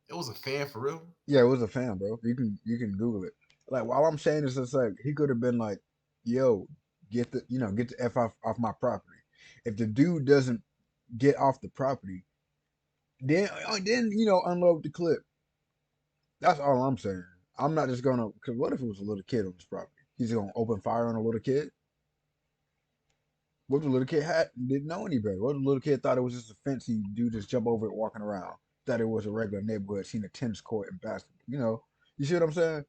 [SPEAKER 1] It was a fan for real.
[SPEAKER 2] yeah, it was a fan, bro. You can Google it. Like, while I'm saying this, it's like he could have been like, yo, get the f off my property. If the dude doesn't get off the property, then unload the clip. That's all I'm saying. I'm not just gonna. Because what if it was a little kid on this property? He's gonna open fire on a little kid. What if the little kid didn't know any better? What if the little kid thought it was just a fence? He do just jump over it walking around. Thought it was a regular neighborhood. Seen a tennis court and basketball. You see what I'm saying?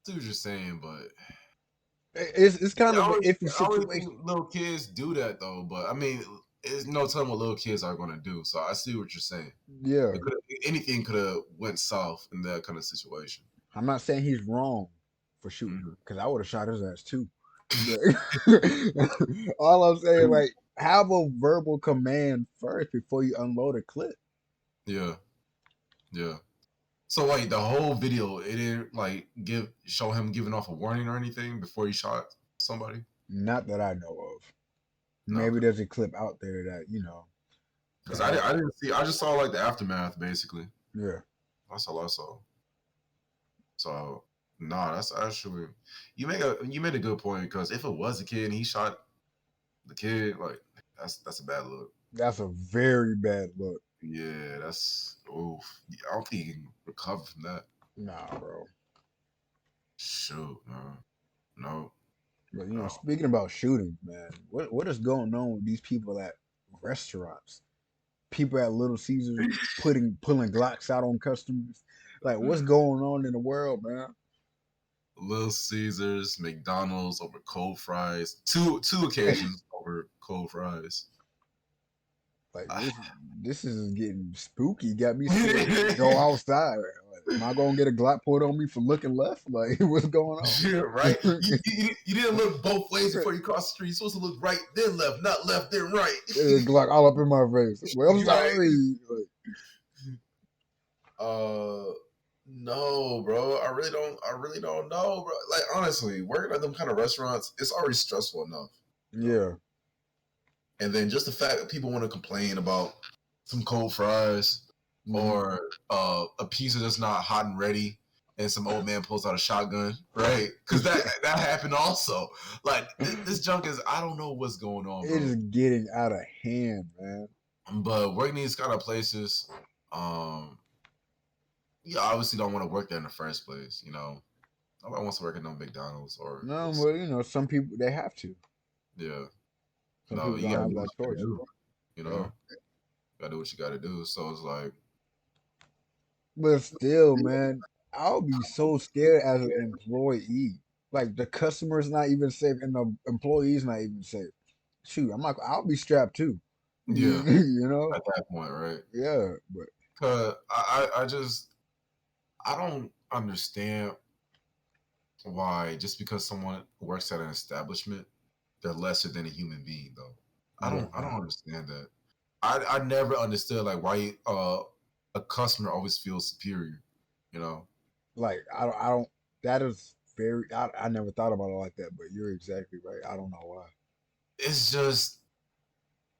[SPEAKER 1] See what you're saying, but
[SPEAKER 2] It's kind
[SPEAKER 1] yeah,
[SPEAKER 2] of an iffy
[SPEAKER 1] I already
[SPEAKER 2] situation.
[SPEAKER 1] think little kids do that though. But I mean, it's no telling what little kids are gonna do. So I see what you're saying.
[SPEAKER 2] Yeah,
[SPEAKER 1] It could anything could have went south in that kind of situation.
[SPEAKER 2] I'm not saying he's wrong for shooting
[SPEAKER 1] Mm-hmm.
[SPEAKER 2] him because I would have shot his ass too. But all I'm saying, like, have a verbal command first before you unload a clip.
[SPEAKER 1] Yeah, yeah. So like the whole video, it didn't like show him giving off a warning or anything before he shot somebody.
[SPEAKER 2] Not that I know of.
[SPEAKER 1] No,
[SPEAKER 2] Maybe
[SPEAKER 1] okay.
[SPEAKER 2] there's a clip out there that
[SPEAKER 1] Because
[SPEAKER 2] has.
[SPEAKER 1] I didn't see. I just saw like the aftermath basically.
[SPEAKER 2] Yeah.
[SPEAKER 1] That's all I saw. So nah, that's actually you made a good point because if it was a kid and he shot the kid, like that's a bad look.
[SPEAKER 2] That's a very bad look.
[SPEAKER 1] Yeah, that's oof. I don't think he can recover from that.
[SPEAKER 2] Nah, bro.
[SPEAKER 1] Shoot, no, no,
[SPEAKER 2] But
[SPEAKER 1] no.
[SPEAKER 2] speaking about shootings, man, what is going on with these people at restaurants? People at Little Caesars pulling Glocks out on customers. Like, what's going on in the world, man?
[SPEAKER 1] Little Caesars, McDonald's over cold fries. Two occasions over cold fries.
[SPEAKER 2] Like this is getting spooky. Got me scared to go outside. Like, am I gonna get a Glock pulled on me for looking left? Like, what's going on?
[SPEAKER 1] Yeah, right. You didn't look both ways before you crossed the street. You're supposed to look right then left, not left then right.
[SPEAKER 2] Glock all up in my face. Well, I'm
[SPEAKER 1] Right.
[SPEAKER 2] sorry. Like,
[SPEAKER 1] Uh, no, bro. I really don't know, bro. Like honestly, working at them kind of restaurants, it's already stressful enough. You know?
[SPEAKER 2] yeah.
[SPEAKER 1] And then just the fact that people want to complain about some cold fries
[SPEAKER 2] Mm-hmm.
[SPEAKER 1] or a pizza that's not hot and ready, and some old man pulls out a shotgun, right? Because that happened also. Like this junk is, I don't know what's going on,
[SPEAKER 2] It is
[SPEAKER 1] bro.
[SPEAKER 2] getting out of hand, man.
[SPEAKER 1] But working these kind of places, you obviously don't want to work there in the first place. You know, nobody wants to work at no McDonald's or
[SPEAKER 2] No,
[SPEAKER 1] those.
[SPEAKER 2] but some people they have to.
[SPEAKER 1] Yeah,
[SPEAKER 2] Some
[SPEAKER 1] no,
[SPEAKER 2] people
[SPEAKER 1] you
[SPEAKER 2] don't
[SPEAKER 1] gotta
[SPEAKER 2] have
[SPEAKER 1] do what
[SPEAKER 2] that
[SPEAKER 1] you gotta
[SPEAKER 2] choice.
[SPEAKER 1] do. You
[SPEAKER 2] Yeah.
[SPEAKER 1] know, gotta do what you gotta do. So it's like,
[SPEAKER 2] But still, man. I'll be so scared as an employee. Like the customer's not even safe and the employee's not even safe. Shoot, I'm not. I'll be strapped too.
[SPEAKER 1] Yeah,
[SPEAKER 2] You know?
[SPEAKER 1] at that point, right?
[SPEAKER 2] Yeah, but
[SPEAKER 1] Cause I just I don't understand why just because someone works at an establishment, they're lesser than a human being though.
[SPEAKER 2] yeah,
[SPEAKER 1] I don't
[SPEAKER 2] nah.
[SPEAKER 1] understand that. I never understood like why a customer always feels superior, you know.
[SPEAKER 2] Like I don't. That is very. I never thought about it like that, but you're exactly right. I don't know why.
[SPEAKER 1] It's just,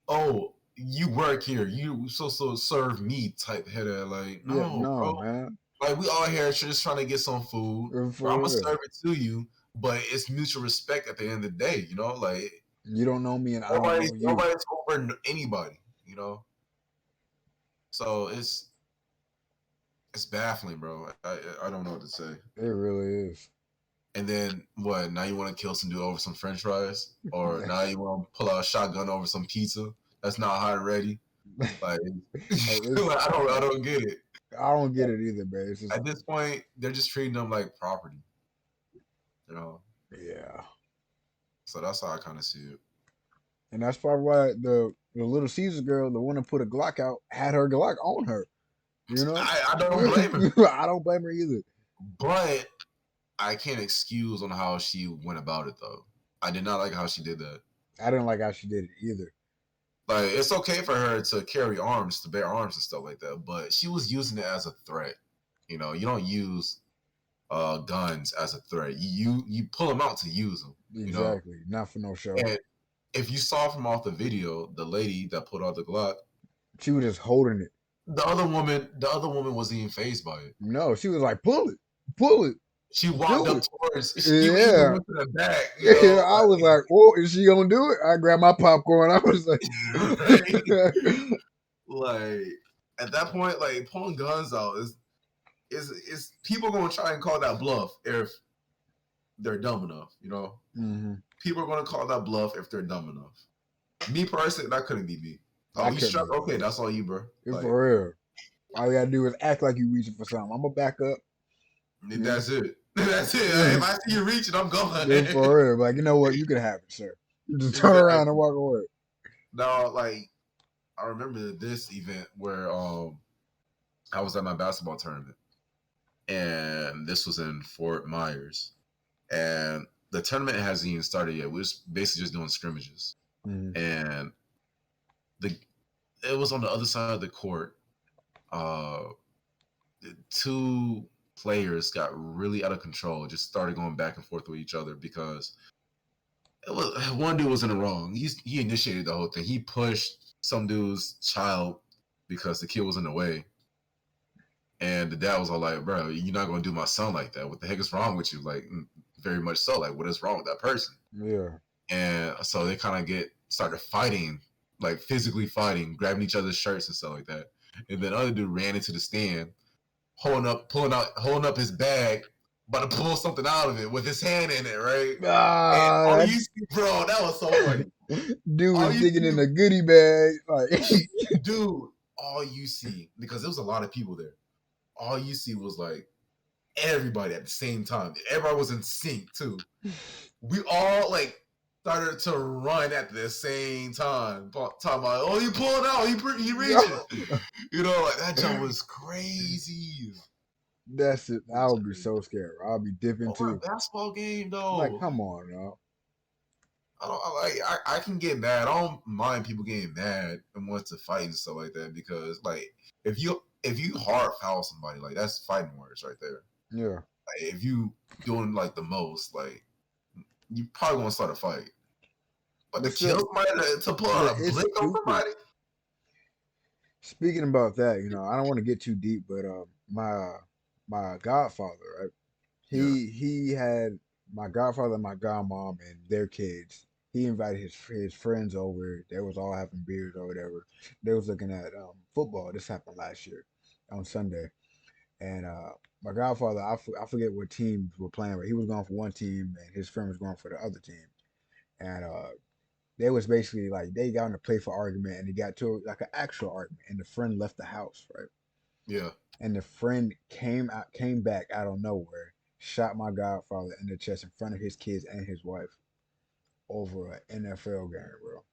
[SPEAKER 1] oh, you work here, you supposed to serve me type header. Like,
[SPEAKER 2] Yeah,
[SPEAKER 1] no,
[SPEAKER 2] no,
[SPEAKER 1] bro.
[SPEAKER 2] man.
[SPEAKER 1] Like we all here just trying to get some food. Bro, I'm
[SPEAKER 2] For
[SPEAKER 1] gonna
[SPEAKER 2] real.
[SPEAKER 1] serve it to you, but it's mutual respect at the end of the day, you know. Like
[SPEAKER 2] You don't know me and I don't know you.
[SPEAKER 1] nobody's over anybody, you know. So it's baffling, bro. I don't know what to say.
[SPEAKER 2] It really is.
[SPEAKER 1] And then what? Now you want to kill some dude over some French fries, or now you want to pull out a shotgun over some pizza that's not hot and ready? Like,
[SPEAKER 2] Like it's.
[SPEAKER 1] like, I don't get it.
[SPEAKER 2] I don't get it either, man. It's just.
[SPEAKER 1] At this point, they're just treating them like property, you know.
[SPEAKER 2] Yeah.
[SPEAKER 1] So that's how I kind of see it.
[SPEAKER 2] And that's probably why the little Caesar girl, the one that put a Glock out, had her Glock on her. You know,
[SPEAKER 1] I don't blame her,
[SPEAKER 2] I don't blame her either.
[SPEAKER 1] but I can't excuse on how she went about it though. I did not like how she did that.
[SPEAKER 2] I didn't like how she did it either.
[SPEAKER 1] Like it's okay for her to carry arms, to bear arms and stuff like that, but she was using it as a threat. You know, you don't use guns as a threat. You pull them out to use them. You know,
[SPEAKER 2] Exactly. Not for no show.
[SPEAKER 1] and if you saw from off the video, the lady that pulled out the Glock,
[SPEAKER 2] She was just holding it.
[SPEAKER 1] the other woman wasn't even phased by it.
[SPEAKER 2] No, she was like, pull it, pull it,
[SPEAKER 1] She walked
[SPEAKER 2] do
[SPEAKER 1] up
[SPEAKER 2] it.
[SPEAKER 1] towards. She even
[SPEAKER 2] Yeah.
[SPEAKER 1] went to the back. You
[SPEAKER 2] Yeah,
[SPEAKER 1] know,
[SPEAKER 2] I was like, "Oh, is she gonna do it?" I grabbed my popcorn. I was like,
[SPEAKER 1] like, like at that point, like pulling guns out is people gonna try and call that bluff if they're dumb enough. You know,
[SPEAKER 2] mm-hmm.
[SPEAKER 1] people are gonna call that bluff if they're dumb enough. Me personally, that couldn't be me. Oh,
[SPEAKER 2] I
[SPEAKER 1] you
[SPEAKER 2] couldn't
[SPEAKER 1] struck?
[SPEAKER 2] either.
[SPEAKER 1] Okay, that's all you, bro. Like
[SPEAKER 2] For real. All you gotta do is act like you reaching for something. I'm gonna back up. You
[SPEAKER 1] that's it. That's it.
[SPEAKER 2] know?
[SPEAKER 1] If I see you reaching, I'm going.
[SPEAKER 2] For real. Like, you know what? You can have it, sir. You just turn around and
[SPEAKER 1] Exactly.
[SPEAKER 2] walk away.
[SPEAKER 1] Now, like I remember this event where I was at my basketball tournament, and this was in Fort Myers, and the tournament hasn't even started yet. We're basically just doing scrimmages,
[SPEAKER 2] Mm-hmm.
[SPEAKER 1] and the it was on the other side of the court. Uh, two players got really out of control, just started going back and forth with each other because one dude was in the wrong. He initiated the whole thing. He pushed some dude's child because the kid was in the way. And the dad was all like, "Bro, you're not gonna do my son like that. What the heck is wrong with you?" Like, very much so. Like, what is wrong with that person?
[SPEAKER 2] Yeah.
[SPEAKER 1] And so they kind of started fighting, like physically fighting, grabbing each other's shirts and stuff like that. And then other dude ran into the stand, holding up his bag, about to pull something out of it with his hand in it, right? And all
[SPEAKER 2] Ah,
[SPEAKER 1] you see, bro, that was so funny.
[SPEAKER 2] dude
[SPEAKER 1] All
[SPEAKER 2] was
[SPEAKER 1] you
[SPEAKER 2] digging
[SPEAKER 1] see,
[SPEAKER 2] in a goodie bag. Like,
[SPEAKER 1] dude, all you see, because there was a lot of people there. All you see was like everybody at the same time. Everybody was in sync too. We all like started to run at the same time. Talking about, oh, he pulled out, he reaching. You know, like that jump was crazy.
[SPEAKER 2] that's it.
[SPEAKER 1] It
[SPEAKER 2] I
[SPEAKER 1] was
[SPEAKER 2] would be
[SPEAKER 1] crazy.
[SPEAKER 2] so scared. I'll be dipping
[SPEAKER 1] Over a
[SPEAKER 2] too.
[SPEAKER 1] basketball game
[SPEAKER 2] Like,
[SPEAKER 1] though.
[SPEAKER 2] come on, y'all.
[SPEAKER 1] I don't I can get mad. I don't mind people getting mad and want to fight and stuff like that because like if you hard foul somebody, like that's fighting words right there.
[SPEAKER 2] Yeah.
[SPEAKER 1] Like, if you doing like the most, like you probably want to start a fight. But to
[SPEAKER 2] But
[SPEAKER 1] kill
[SPEAKER 2] still,
[SPEAKER 1] somebody, to pull
[SPEAKER 2] yeah,
[SPEAKER 1] out a
[SPEAKER 2] it's
[SPEAKER 1] blick on
[SPEAKER 2] stupid.
[SPEAKER 1] somebody,
[SPEAKER 2] Speaking about that, I don't want to get too deep, but my godfather, right?
[SPEAKER 1] yeah,
[SPEAKER 2] He had my godfather and my godmom and their kids. He invited his friends over. They was all having beers or whatever. They was looking at football. This happened last year on Sunday, and my godfather, I forget what teams were playing, but he was going for one team and his friend was going for the other team, and they was basically like they got in a playful argument and they got to like an actual argument, and the friend left the house, right?
[SPEAKER 1] Yeah.
[SPEAKER 2] And the friend came back out of nowhere, shot my godfather in the chest in front of his kids and his wife over an NFL game, bro.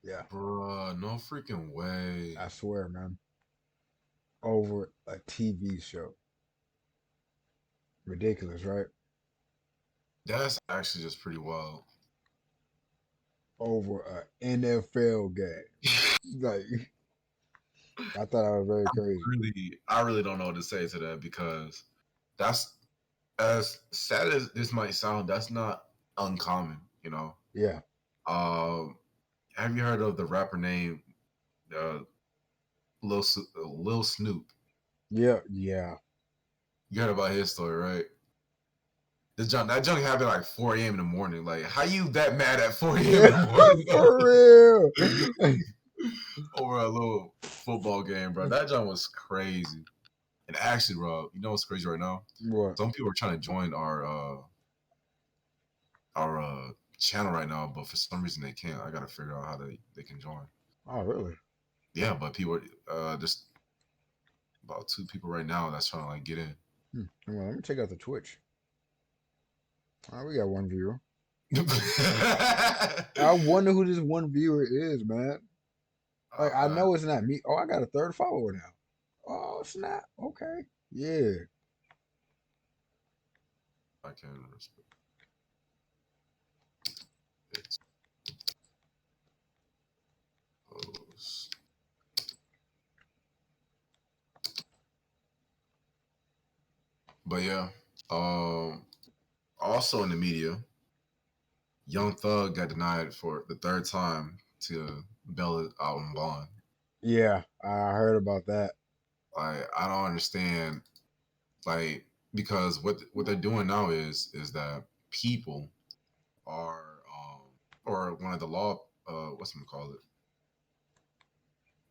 [SPEAKER 2] Yeah,
[SPEAKER 1] Bruh, no freaking way.
[SPEAKER 2] I swear, man. Over a TV show. Ridiculous, right?
[SPEAKER 1] That's actually just pretty wild.
[SPEAKER 2] Over a NFL game. Like, I thought I was very crazy.
[SPEAKER 1] I really don't know what to say to that because that's as sad as this might sound, that's not uncommon, you know.
[SPEAKER 2] Yeah.
[SPEAKER 1] Um, have you heard of the rapper named uh, Lil Snoop?
[SPEAKER 2] Yeah. Yeah.
[SPEAKER 1] You heard about his story, right? That junk happened like 4 a.m. in the morning. Like, how you that mad at 4 a.m. in the morning
[SPEAKER 2] For real.
[SPEAKER 1] over a little football game, bro? That junk was crazy. And actually, bro, you know what's crazy right now?
[SPEAKER 2] What?
[SPEAKER 1] Some people are trying to join our channel right now, but for some reason they can't. I gotta figure out how they can join.
[SPEAKER 2] Oh, really?
[SPEAKER 1] Yeah, but people just about 2 people right now that's trying to like get in.
[SPEAKER 2] Well, let me check out the Twitch. We got one viewer. I wonder who this one viewer is, man. Like, I know it's not me. Oh, I got a third follower now. Oh, snap. Okay. Yeah.
[SPEAKER 1] I can respect it. But yeah, also in the media, Young Thug got denied for the third time to bail it out on bond.
[SPEAKER 2] Yeah, I heard about that.
[SPEAKER 1] Like, I don't understand, like, because what they're doing now is that people are or one of the law what's gonna call it,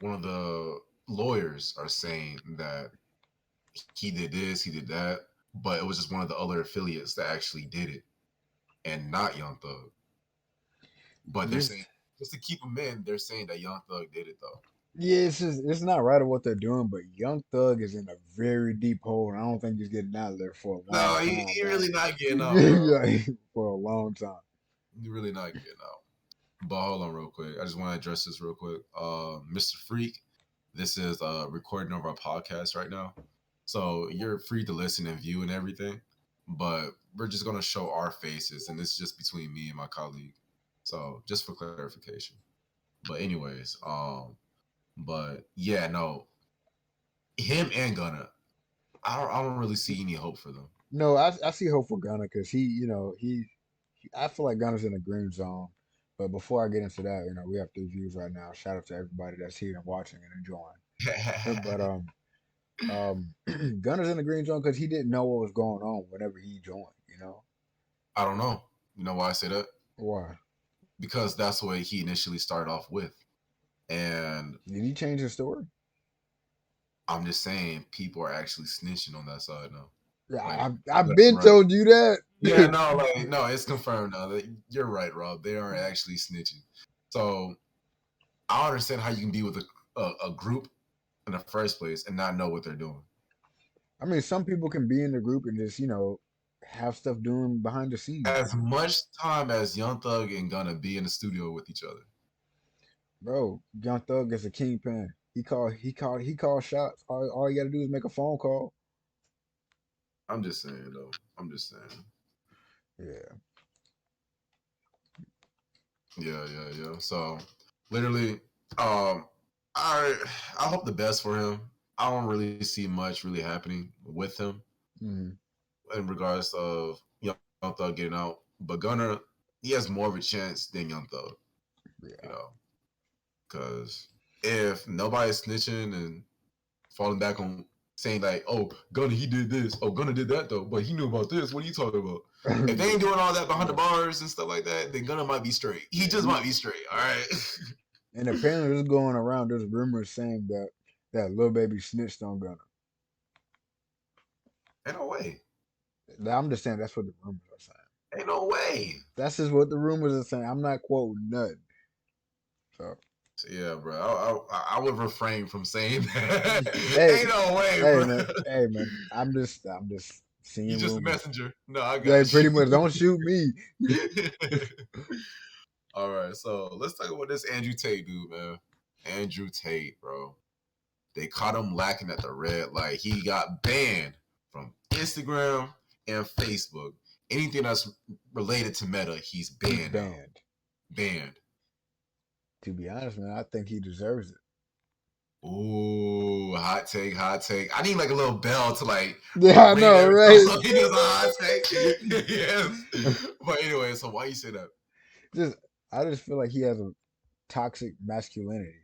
[SPEAKER 1] one of the lawyers are saying that he did this, he did that, but it was just one of the other affiliates that actually did it, and not Young Thug. But they're
[SPEAKER 2] This,
[SPEAKER 1] saying just to keep him in, they're saying that Young Thug did it though.
[SPEAKER 2] yeah, it's not right of what they're doing, but Young Thug is in a very deep hole, and I don't think he's getting out of there for a long
[SPEAKER 1] No,
[SPEAKER 2] time,
[SPEAKER 1] he
[SPEAKER 2] man.
[SPEAKER 1] really not getting out, bro.
[SPEAKER 2] Like, for a long time.
[SPEAKER 1] He really not getting out. But hold on real quick. I just want to address this real quick. Mr. Freak, this is a recording of our podcast right now. So you're free to listen and view and everything. But we're just gonna show our faces, and this is just between me and my colleague. So just for clarification. But anyways, but yeah, no, him and Gunna, I don't really see any hope for them.
[SPEAKER 2] No, I see hope for Gunna because I feel like Gunna's in a green zone. But before I get into that, we have 3 views right now. Shout out to everybody that's here and watching and enjoying. But Gunna's in the green zone because he didn't know what was going on whenever he joined.
[SPEAKER 1] I don't know. You know why I say that?
[SPEAKER 2] Why?
[SPEAKER 1] Because that's what he initially started off with. And
[SPEAKER 2] Did he change his story?
[SPEAKER 1] I'm just saying people are actually snitching on that side now.
[SPEAKER 2] Yeah,
[SPEAKER 1] Like,
[SPEAKER 2] I've been
[SPEAKER 1] right.
[SPEAKER 2] told you that.
[SPEAKER 1] Yeah, no, like, no, it's confirmed now. You're right, Rob. They are actually snitching. So I understand how you can be with a group in the first place and not know what they're doing.
[SPEAKER 2] I mean, some people can be in the group and just have stuff doing behind the scenes.
[SPEAKER 1] As much time as Young Thug and Gunna be in the studio with each other,
[SPEAKER 2] Bro, Young Thug is a kingpin. He called shots. All you got to do is make a phone call.
[SPEAKER 1] I'm just saying though. I'm just saying.
[SPEAKER 2] Yeah.
[SPEAKER 1] Yeah. So literally, I hope the best for him. I don't really see much really happening with him in regards of Young Thug getting out, but Gunna, he has more of a chance than Young Thug.
[SPEAKER 2] Yeah.
[SPEAKER 1] Because if nobody's snitching and falling back on saying like, "Oh, Gunna he did this," "Oh, Gunna did that though," but he knew about this. What are you talking about? If they ain't doing all that behind the bars and stuff like that, then Gunna might be straight. He just might be straight. All right.
[SPEAKER 2] And apparently, there's going around. There's rumors saying that Lil Baby snitched on Gunna.
[SPEAKER 1] Ain't no way.
[SPEAKER 2] I'm just saying that's what the rumors are saying.
[SPEAKER 1] Ain't no way.
[SPEAKER 2] That's just what the rumors are saying. I'm not quoting nothing. So
[SPEAKER 1] Yeah, bro. I would refrain from saying that.
[SPEAKER 2] Hey,
[SPEAKER 1] Ain't no way,
[SPEAKER 2] hey,
[SPEAKER 1] bro.
[SPEAKER 2] man, hey, man. I'm just
[SPEAKER 1] You
[SPEAKER 2] seeing
[SPEAKER 1] just a
[SPEAKER 2] rumors.
[SPEAKER 1] messenger. No, I
[SPEAKER 2] Yeah,
[SPEAKER 1] got
[SPEAKER 2] pretty
[SPEAKER 1] you.
[SPEAKER 2] much. Don't shoot me.
[SPEAKER 1] All right, so let's talk about this Andrew Tate dude, man. Andrew Tate, bro. They caught him lacking at the red light. He got banned from Instagram and Facebook. Anything that's related to Meta, he's
[SPEAKER 2] He's
[SPEAKER 1] banned now.
[SPEAKER 2] banned.
[SPEAKER 1] Banned.
[SPEAKER 2] To be honest, man, I think he deserves it.
[SPEAKER 1] Ooh, hot take, hot take. I need like a little bell to like
[SPEAKER 2] Yeah, I
[SPEAKER 1] ring
[SPEAKER 2] know,
[SPEAKER 1] every
[SPEAKER 2] right?
[SPEAKER 1] so he does a hot take. Yes. But anyway, so why you say that?
[SPEAKER 2] just, I just feel like he has a toxic masculinity.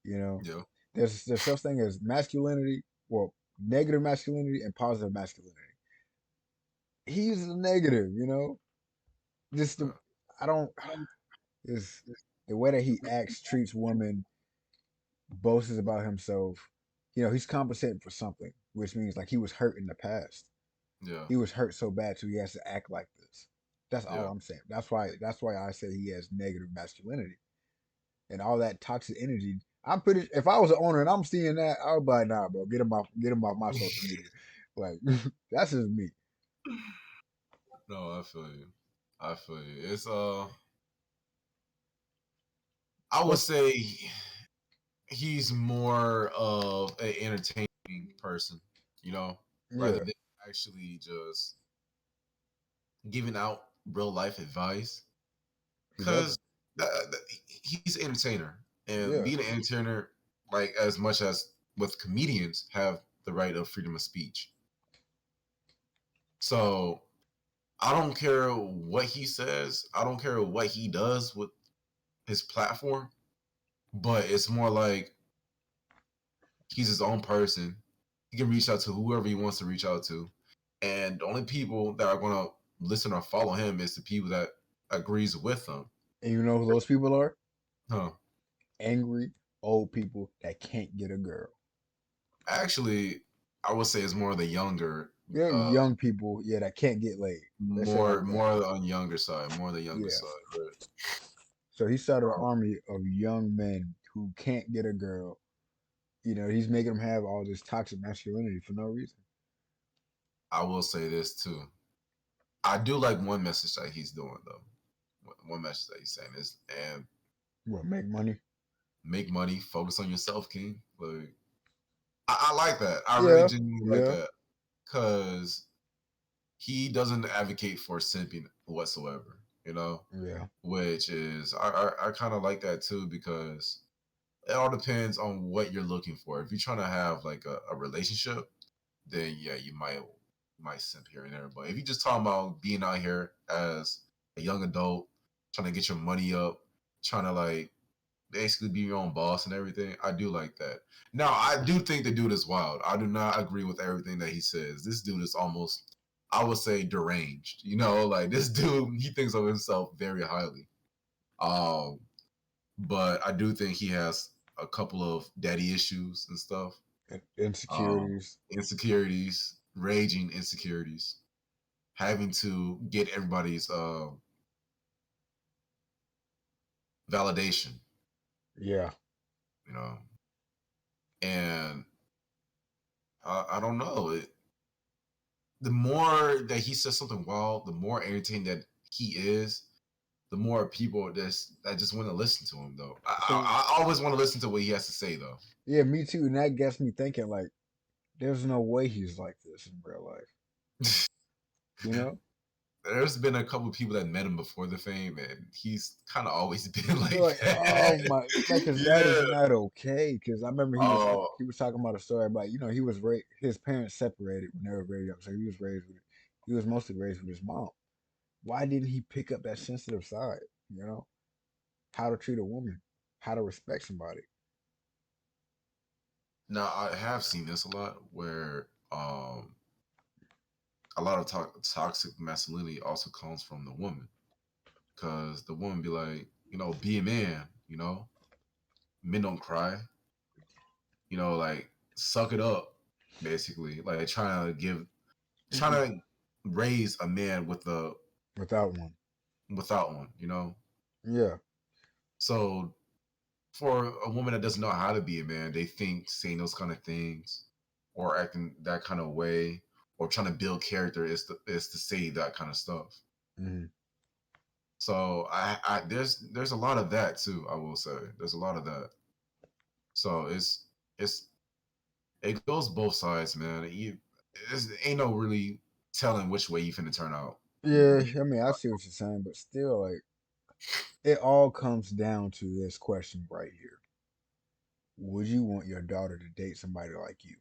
[SPEAKER 2] You know,
[SPEAKER 1] Yeah.
[SPEAKER 2] there's such thing as masculinity, well, negative masculinity and positive masculinity. He's a negative, you know. Just the, I don't. Is the way that he acts, treats women, boasts about himself. You know, he's compensating for something, which means like he was hurt in the past.
[SPEAKER 1] Yeah.
[SPEAKER 2] He was hurt so bad, so he has to act like this. That's all
[SPEAKER 1] Yeah.
[SPEAKER 2] I'm saying. That's why I say he has negative masculinity and all that toxic energy. I'm pretty. If I was an owner and I'm seeing that, I would be like, nah, bro, get him off my social media. Like that's just me.
[SPEAKER 1] No, I feel you. I feel you. It's I would
[SPEAKER 2] What's
[SPEAKER 1] say he's more of an entertaining person, you know, rather
[SPEAKER 2] yeah,
[SPEAKER 1] than actually just giving out real life advice.
[SPEAKER 2] exactly.
[SPEAKER 1] Because he's an entertainer, and
[SPEAKER 2] Yeah,
[SPEAKER 1] being an entertainer, like as much as with comedians, have the right of freedom of speech. So I don't care what he says. I don't care what he does with his platform. But it's more like he's his own person. He can reach out to whoever he wants to reach out to, and the only people that are going to listen or follow him is the people that agrees with him.
[SPEAKER 2] and you know who those people are?
[SPEAKER 1] Huh.
[SPEAKER 2] Angry old people that can't get a girl.
[SPEAKER 1] Actually, I would say it's more the younger,
[SPEAKER 2] Yeah,
[SPEAKER 1] uh,
[SPEAKER 2] young people, yeah, that can't get laid. Let's say it like that.
[SPEAKER 1] more on younger side, more the younger
[SPEAKER 2] Yeah.
[SPEAKER 1] side. But
[SPEAKER 2] So he started an
[SPEAKER 1] um,
[SPEAKER 2] army of young men who can't get a girl. You know, he's making them have all this toxic masculinity for no reason.
[SPEAKER 1] I will say this too. I do like one message that he's doing though. One message that he's saying is, and
[SPEAKER 2] What, make money?
[SPEAKER 1] make money, focus on yourself, King. Like I like that. I really
[SPEAKER 2] Yeah,
[SPEAKER 1] genuinely like
[SPEAKER 2] yeah,
[SPEAKER 1] that because he doesn't advocate for simping whatsoever. You know,
[SPEAKER 2] yeah.
[SPEAKER 1] which is I kind of like that too because it all depends on what you're looking for. If you're trying to have like a relationship, then yeah, you might simp here and there. But if you're just talking about being out here as a young adult, trying to get your money up, trying to like basically be your own boss and everything, I do like that. Now, I do think the dude is wild. I do not agree with everything that he says. This dude is almost, I would say, deranged. You know, like this dude, he thinks of himself very highly. Um, but I do think he has a couple of daddy issues and stuff.
[SPEAKER 2] Insecurities.
[SPEAKER 1] Insecurities, raging insecurities, having to get everybody's validation,
[SPEAKER 2] Yeah.
[SPEAKER 1] you know. And I don't know. The more that he says something wild, the more entertaining that he is, the more people that just want to listen to him. Though
[SPEAKER 2] So
[SPEAKER 1] I always want to listen to what he has to say. Though
[SPEAKER 2] yeah, me too. And that gets me thinking like, there's no way he's like this in real life. You know?
[SPEAKER 1] there's been a couple of people that met him before the fame, and he's kind of always been
[SPEAKER 2] They're
[SPEAKER 1] like
[SPEAKER 2] like, oh
[SPEAKER 1] that.
[SPEAKER 2] my, like, cause that
[SPEAKER 1] Yeah.
[SPEAKER 2] is not okay. Cause I remember
[SPEAKER 1] Oh,
[SPEAKER 2] he was talking about a story about, you know, he was raised, his parents separated when they were very young, so he was mostly raised with his mom. Why didn't he pick up that sensitive side? You know, how to treat a woman, how to respect somebody.
[SPEAKER 1] now I have seen this a lot where a lot of toxic masculinity also comes from the woman because the woman be like, be a man, men don't cry, like suck it up, basically, like trying to raise a man
[SPEAKER 2] Without one.
[SPEAKER 1] without one.
[SPEAKER 2] Yeah,
[SPEAKER 1] So for a woman that doesn't know how to be a man, they think saying those kind of things or acting that kind of way or trying to build character is to say that kind of stuff.
[SPEAKER 2] Mm-hmm.
[SPEAKER 1] So there's a lot of that too. I will say there's a lot of that. So it's it goes both sides, man. Ain't no really telling which way you finna turn out.
[SPEAKER 2] Yeah, I mean, I see what you're saying, but still, like, it all comes down to this question right here: would you want your daughter to date somebody like you?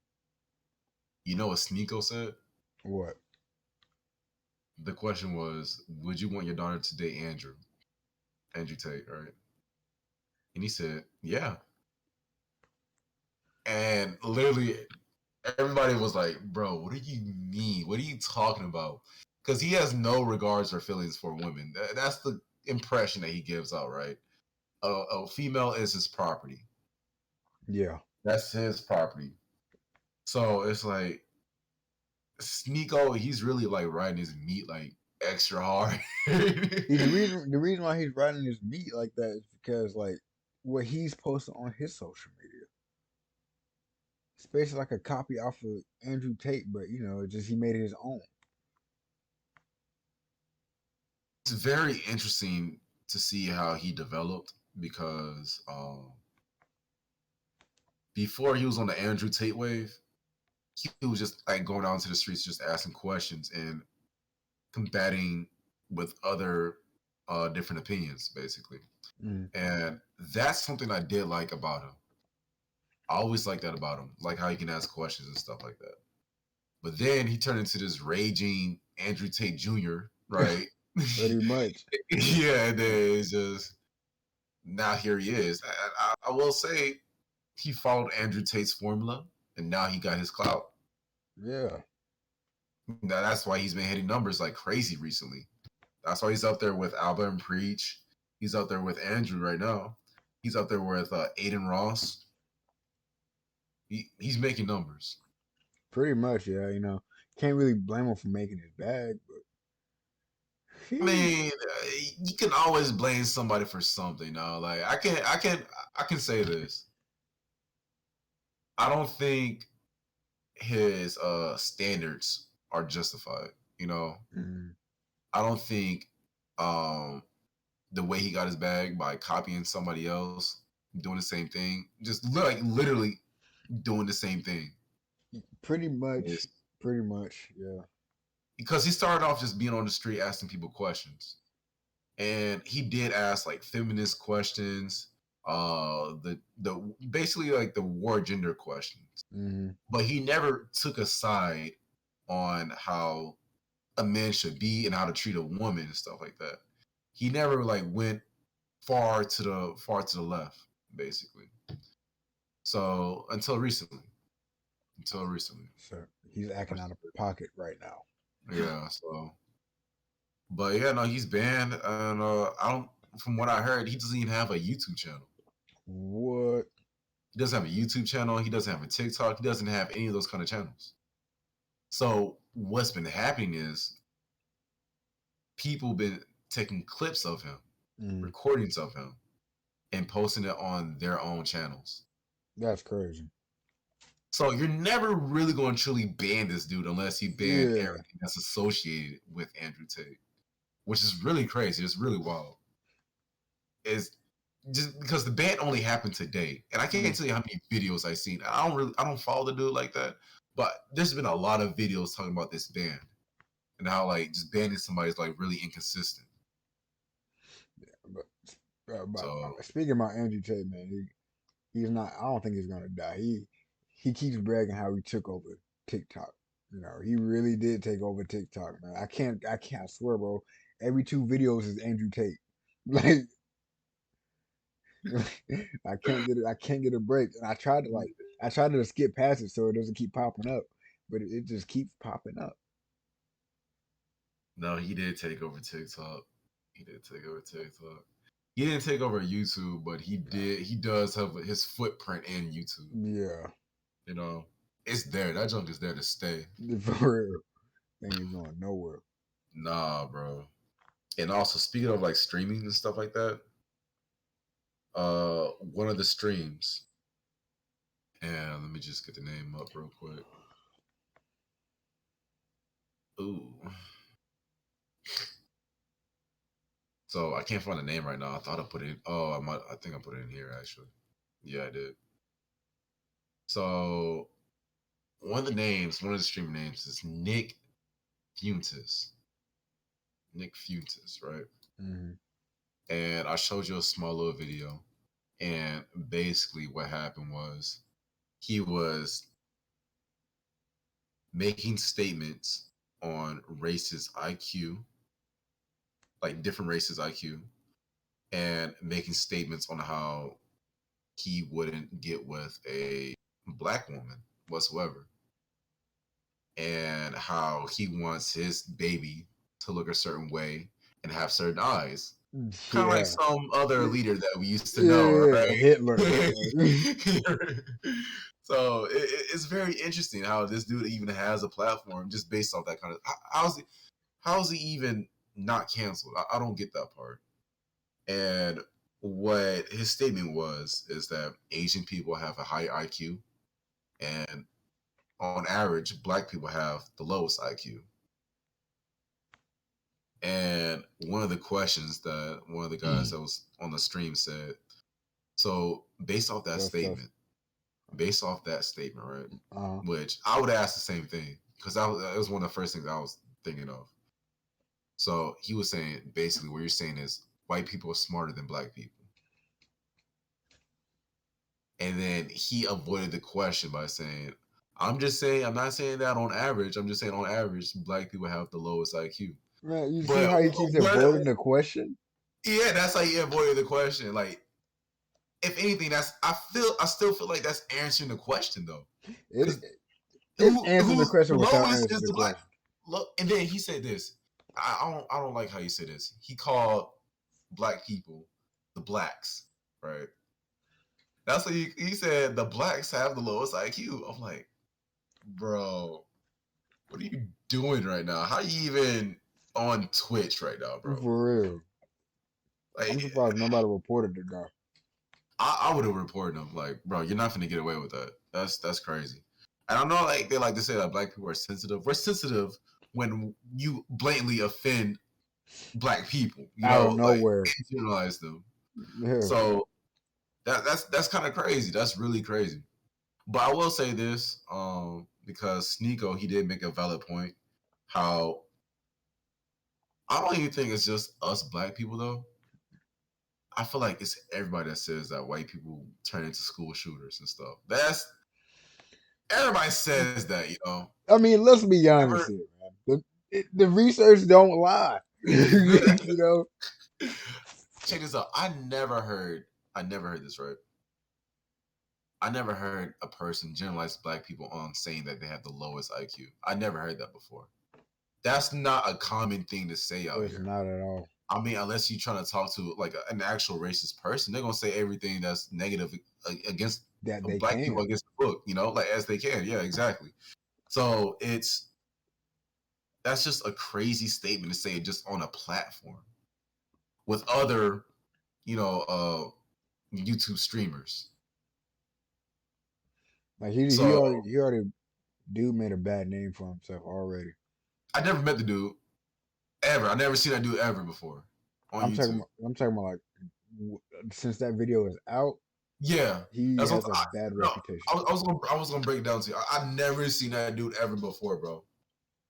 [SPEAKER 1] You know what Sneeko said?
[SPEAKER 2] What?
[SPEAKER 1] The question was, would you want your daughter to date Andrew Tate, right? And he said, yeah. And literally everybody was like, bro, what do you mean? What are you talking about? Because he has no regards or feelings for women. That's the impression that he gives out, right? A female is his property.
[SPEAKER 2] Yeah.
[SPEAKER 1] That's his property. So it's like Sneeko, he's really like riding his meat like extra hard.
[SPEAKER 2] The reason why he's riding his meat like that is because like what he's posting on his social media, it's basically like a copy off of Andrew Tate, but just he made it his own.
[SPEAKER 1] It's very interesting to see how he developed because before he was on the Andrew Tate wave, he was just like going out into the streets, just asking questions and combating with other different opinions, basically.
[SPEAKER 2] Mm.
[SPEAKER 1] And that's something I did like about him. I always like that about him, like how he can ask questions and stuff like that. But then he turned into this raging Andrew Tate Jr., right?
[SPEAKER 2] Pretty much.
[SPEAKER 1] Yeah, and then it's just now here he is. I will say he followed Andrew Tate's formula, and now he got his clout.
[SPEAKER 2] Yeah.
[SPEAKER 1] Now that's why he's been hitting numbers like crazy recently. That's why he's up there with Alba and Preach. He's up there with Andrew right now. He's up there with Aiden Ross. He's making numbers.
[SPEAKER 2] Pretty much, yeah. Can't really blame him for making his bag, but
[SPEAKER 1] I mean, you can always blame somebody for something. Now, like I can say this. I don't think his standards are justified.
[SPEAKER 2] mm,
[SPEAKER 1] I don't think um, the way he got his bag by copying somebody else, doing the same thing, just like literally doing the same thing.
[SPEAKER 2] pretty much,
[SPEAKER 1] It's,
[SPEAKER 2] pretty much, yeah.
[SPEAKER 1] because he started off just being on the street asking people questions, and he did ask like feminist questions, the basically like the war gender questions,
[SPEAKER 2] Mm,
[SPEAKER 1] but he never took a side on how a man should be and how to treat a woman and stuff like that. He never like went far to the left, basically. So until recently,
[SPEAKER 2] so he's acting out of pocket right now.
[SPEAKER 1] yeah. So, but yeah, no, he's banned, and I don't. From what I heard, he doesn't even have a YouTube channel.
[SPEAKER 2] What?
[SPEAKER 1] He doesn't have a YouTube channel. He doesn't have a TikTok. He doesn't have any of those kind of channels. So what's been happening is people been taking clips of him,
[SPEAKER 2] Mm,
[SPEAKER 1] recordings of him, and posting it on their own channels.
[SPEAKER 2] that's crazy.
[SPEAKER 1] So you're never really going to truly ban this dude unless you ban
[SPEAKER 2] Yeah.
[SPEAKER 1] everything that's associated with Andrew Tate, which is really crazy. It's really wild. It's just because the ban only happened today, and I can't
[SPEAKER 2] Mm,
[SPEAKER 1] tell you how many videos I've seen. I don't follow the dude like that, but there's been a lot of videos talking about this ban and how like just banning somebody is like really inconsistent.
[SPEAKER 2] but,
[SPEAKER 1] So
[SPEAKER 2] speaking about Andrew Tate, man, he's not. I don't think he's gonna die. He keeps bragging how he took over TikTok. He really did take over TikTok, man. I can't swear, bro. Every two videos is Andrew Tate. Like I can't get a break. And I tried to skip past it so it doesn't keep popping up, but it just keeps popping up.
[SPEAKER 1] no, he did take over TikTok. He did take over TikTok. He didn't take over YouTube, but he
[SPEAKER 2] No.
[SPEAKER 1] did. He does have his footprint in YouTube.
[SPEAKER 2] Yeah,
[SPEAKER 1] You know, it's there. That junk is there to stay.
[SPEAKER 2] for real. Thing is going nowhere.
[SPEAKER 1] Nah, bro. And also, speaking of like streaming and stuff like that, one of the streams, and let me just get the name up real quick. Ooh. So I can't find the name right now. I thought I put it in. Oh, I think I put it in here actually. Yeah, I did. So one of the stream names is Nick Fuentes. Nick Fuentes, right?
[SPEAKER 2] Mm-hmm.
[SPEAKER 1] And I showed you a small little video. And basically what happened was he was making statements on races IQ, like different races IQ, and making statements on how he wouldn't get with a black woman whatsoever, and how he wants his baby to look a certain way and have certain eyes. Kind of like
[SPEAKER 2] Yeah.
[SPEAKER 1] some other leader that we used to know,
[SPEAKER 2] Yeah,
[SPEAKER 1] right?
[SPEAKER 2] Hitler.
[SPEAKER 1] So it's very interesting how this dude even has a platform just based off that kind of. How's he even not canceled? I don't get that part. And what his statement was is that Asian people have a high IQ, and on average, black people have the lowest IQ. And one of the questions that one of the guys that was on the stream said, so based off that statement, right? Which I would ask the same thing because that was one of the first things I was thinking of. So he was saying basically what you're saying is white people are smarter than black people. And then he avoided the question by saying, I'm not saying that on average. I'm just saying on average, black people have the lowest IQ.
[SPEAKER 2] Man, you see
[SPEAKER 1] But
[SPEAKER 2] how he keeps avoiding the question?
[SPEAKER 1] yeah, that's how he avoided the question. Like, if anything, I still feel like that's answering the question though.
[SPEAKER 2] It's answering the
[SPEAKER 1] Who's
[SPEAKER 2] question without
[SPEAKER 1] lowest
[SPEAKER 2] answering
[SPEAKER 1] is
[SPEAKER 2] the
[SPEAKER 1] the black.
[SPEAKER 2] question.
[SPEAKER 1] Look, and then he said this. I don't like how he said this. He called black people the blacks, right? That's what he said. The blacks have the lowest IQ. I'm like, bro, what are you doing right now? How you even on Twitch right now, bro?
[SPEAKER 2] For real.
[SPEAKER 1] Like,
[SPEAKER 2] I'm surprised nobody reported the guy.
[SPEAKER 1] I would have reported him. Like, bro, you're not gonna get away with that. That's crazy. And I know, like, they like to say that black people are sensitive. We're sensitive when you blatantly offend black people. You
[SPEAKER 2] Out
[SPEAKER 1] know,
[SPEAKER 2] of
[SPEAKER 1] like
[SPEAKER 2] nowhere.
[SPEAKER 1] generalize them.
[SPEAKER 2] Yeah.
[SPEAKER 1] So that's kind of crazy. That's really crazy. But I will say this, because Sneeko, he did make a valid point. How I don't even think it's just us black people though. I feel like it's everybody that says that white people turn into school shooters and stuff. That's everybody says that, you know.
[SPEAKER 2] I mean, let's be honest
[SPEAKER 1] Ever,
[SPEAKER 2] here, man. The research don't lie. You know?
[SPEAKER 1] check this out. I never heard this, right? I never heard a person generalize black people on saying that they have the lowest IQ. I never heard that before. That's not a common thing to say out
[SPEAKER 2] It's
[SPEAKER 1] here.
[SPEAKER 2] not at all.
[SPEAKER 1] I mean, unless you're trying to talk to like an actual racist person, they're gonna say everything that's negative against
[SPEAKER 2] That they
[SPEAKER 1] black
[SPEAKER 2] can.
[SPEAKER 1] people against the book, you know, like as they can. Yeah, exactly. So that's just a crazy statement to say just on a platform with other, you know, YouTube streamers.
[SPEAKER 2] Like
[SPEAKER 1] So
[SPEAKER 2] he already dude made a bad name for himself already.
[SPEAKER 1] I never met the dude ever. I never seen that dude ever before on YouTube.
[SPEAKER 2] I'm talking about like since that video is out,
[SPEAKER 1] Yeah,
[SPEAKER 2] he
[SPEAKER 1] that's what
[SPEAKER 2] has a bad
[SPEAKER 1] no,
[SPEAKER 2] reputation.
[SPEAKER 1] I was gonna break it down to you. I never seen that dude ever before, bro.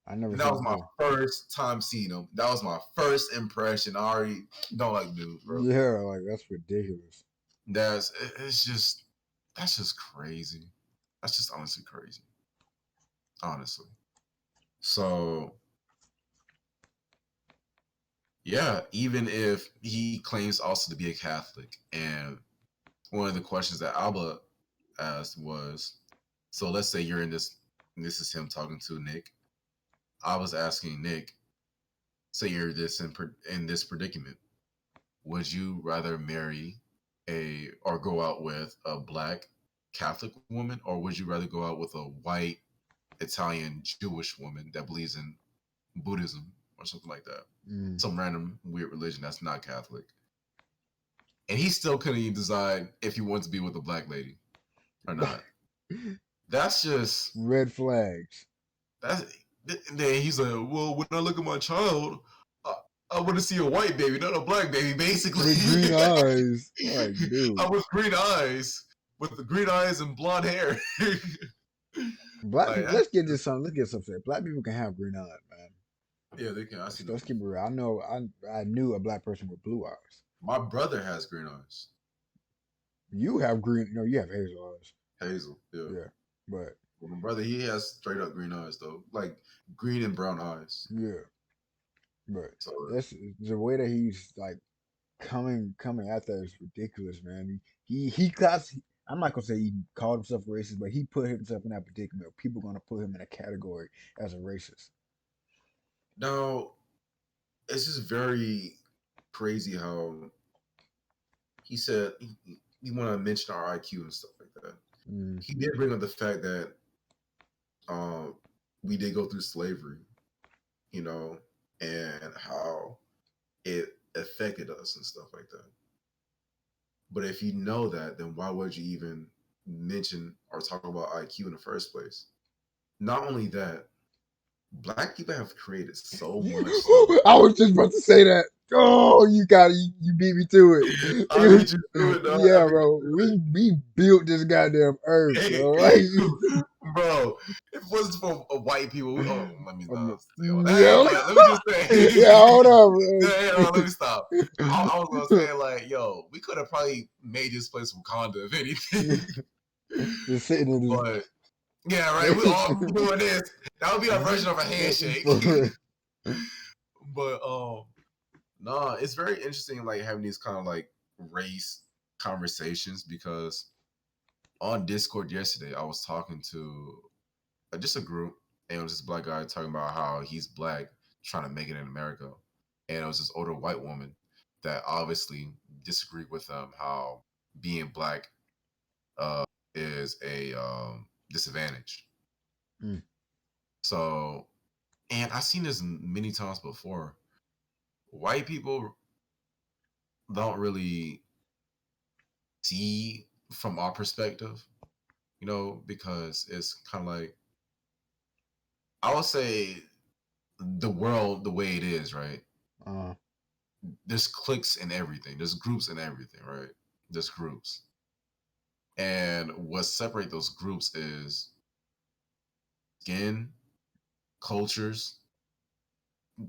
[SPEAKER 2] I never
[SPEAKER 1] And that
[SPEAKER 2] seen
[SPEAKER 1] was
[SPEAKER 2] him
[SPEAKER 1] my
[SPEAKER 2] either.
[SPEAKER 1] first time seeing him. That was my first impression. I already don't like dudes, bro.
[SPEAKER 2] Yeah, like that's ridiculous.
[SPEAKER 1] It's just that's just crazy. That's just honestly crazy. Honestly. So yeah, even if he claims also to be a Catholic, and one of the questions that Alba asked was, so let's say you're in this, and this is him talking to Nick. I was asking Nick, say you're in this predicament. Would you rather marry or go out with a black Catholic woman, or would you rather go out with a white Italian Jewish woman that believes in Buddhism or something like that?
[SPEAKER 2] Mm.
[SPEAKER 1] Some random weird religion that's not Catholic. and he still couldn't even decide if he wanted to be with a black lady or not. That's just
[SPEAKER 2] red flags.
[SPEAKER 1] that's. Then he's like, well, when I look at my child, I, I want to see a white baby, not a black baby. Basically,
[SPEAKER 2] With green eyes. Like, dude.
[SPEAKER 1] I with green eyes, with the green eyes and blonde hair.
[SPEAKER 2] Black
[SPEAKER 1] Like
[SPEAKER 2] people, let's get this something. Let's get something. Black people can have green eyes, man.
[SPEAKER 1] yeah, they can. I see
[SPEAKER 2] Let's
[SPEAKER 1] them.
[SPEAKER 2] keep it real. I know. I knew a black person with blue eyes.
[SPEAKER 1] My brother has green eyes.
[SPEAKER 2] You have green. No, you have hazel eyes.
[SPEAKER 1] Hazel, yeah.
[SPEAKER 2] Yeah, but
[SPEAKER 1] Well, my brother, he has straight up green eyes though, like green and brown eyes.
[SPEAKER 2] yeah, but
[SPEAKER 1] So
[SPEAKER 2] that's the way that he's like coming at that is ridiculous, man. He class. I'm not gonna say he called himself racist, but he put himself in that predicament. People are gonna put him in a category as a racist.
[SPEAKER 1] now it's just very crazy how he said he want to mention our IQ and stuff like that.
[SPEAKER 2] Mm.
[SPEAKER 1] He did bring up the fact that um, we did go through slavery, you know, and how it affected us and stuff like that. But if you know that, then why would you even mention or talk about IQ in the first place? Not only that, black people have created so much stuff.
[SPEAKER 2] I was just about to say that. Oh, you beat me to
[SPEAKER 1] I
[SPEAKER 2] it.
[SPEAKER 1] beat you to it, dog.
[SPEAKER 2] Yeah, bro. We built this goddamn earth, bro. Like,
[SPEAKER 1] Bro, if it wasn't for white people, let me not say all that.
[SPEAKER 2] yeah,
[SPEAKER 1] Let me just say,
[SPEAKER 2] yeah, hold on, bro.
[SPEAKER 1] let me stop. I was gonna say like, yo, we could have probably made this place Wakanda if anything.
[SPEAKER 2] Just sitting in this.
[SPEAKER 1] But yeah, right. We all doing this. That would be our version of a handshake. But nah, it's very interesting like having these kind of like race conversations because on Discord yesterday I was talking to just a group and it was this black guy talking about how he's black trying to make it in America. And it was this older white woman that obviously disagreed with how being black uh, is a disadvantage.
[SPEAKER 2] Mm.
[SPEAKER 1] So, and I've seen this many times before. White people don't really see from our perspective, you know, because it's kind of like, I would say the world the way it is, right?
[SPEAKER 2] Uh,
[SPEAKER 1] There's cliques and everything. There's groups and everything, right? There's groups. And what separate those groups is skin, cultures,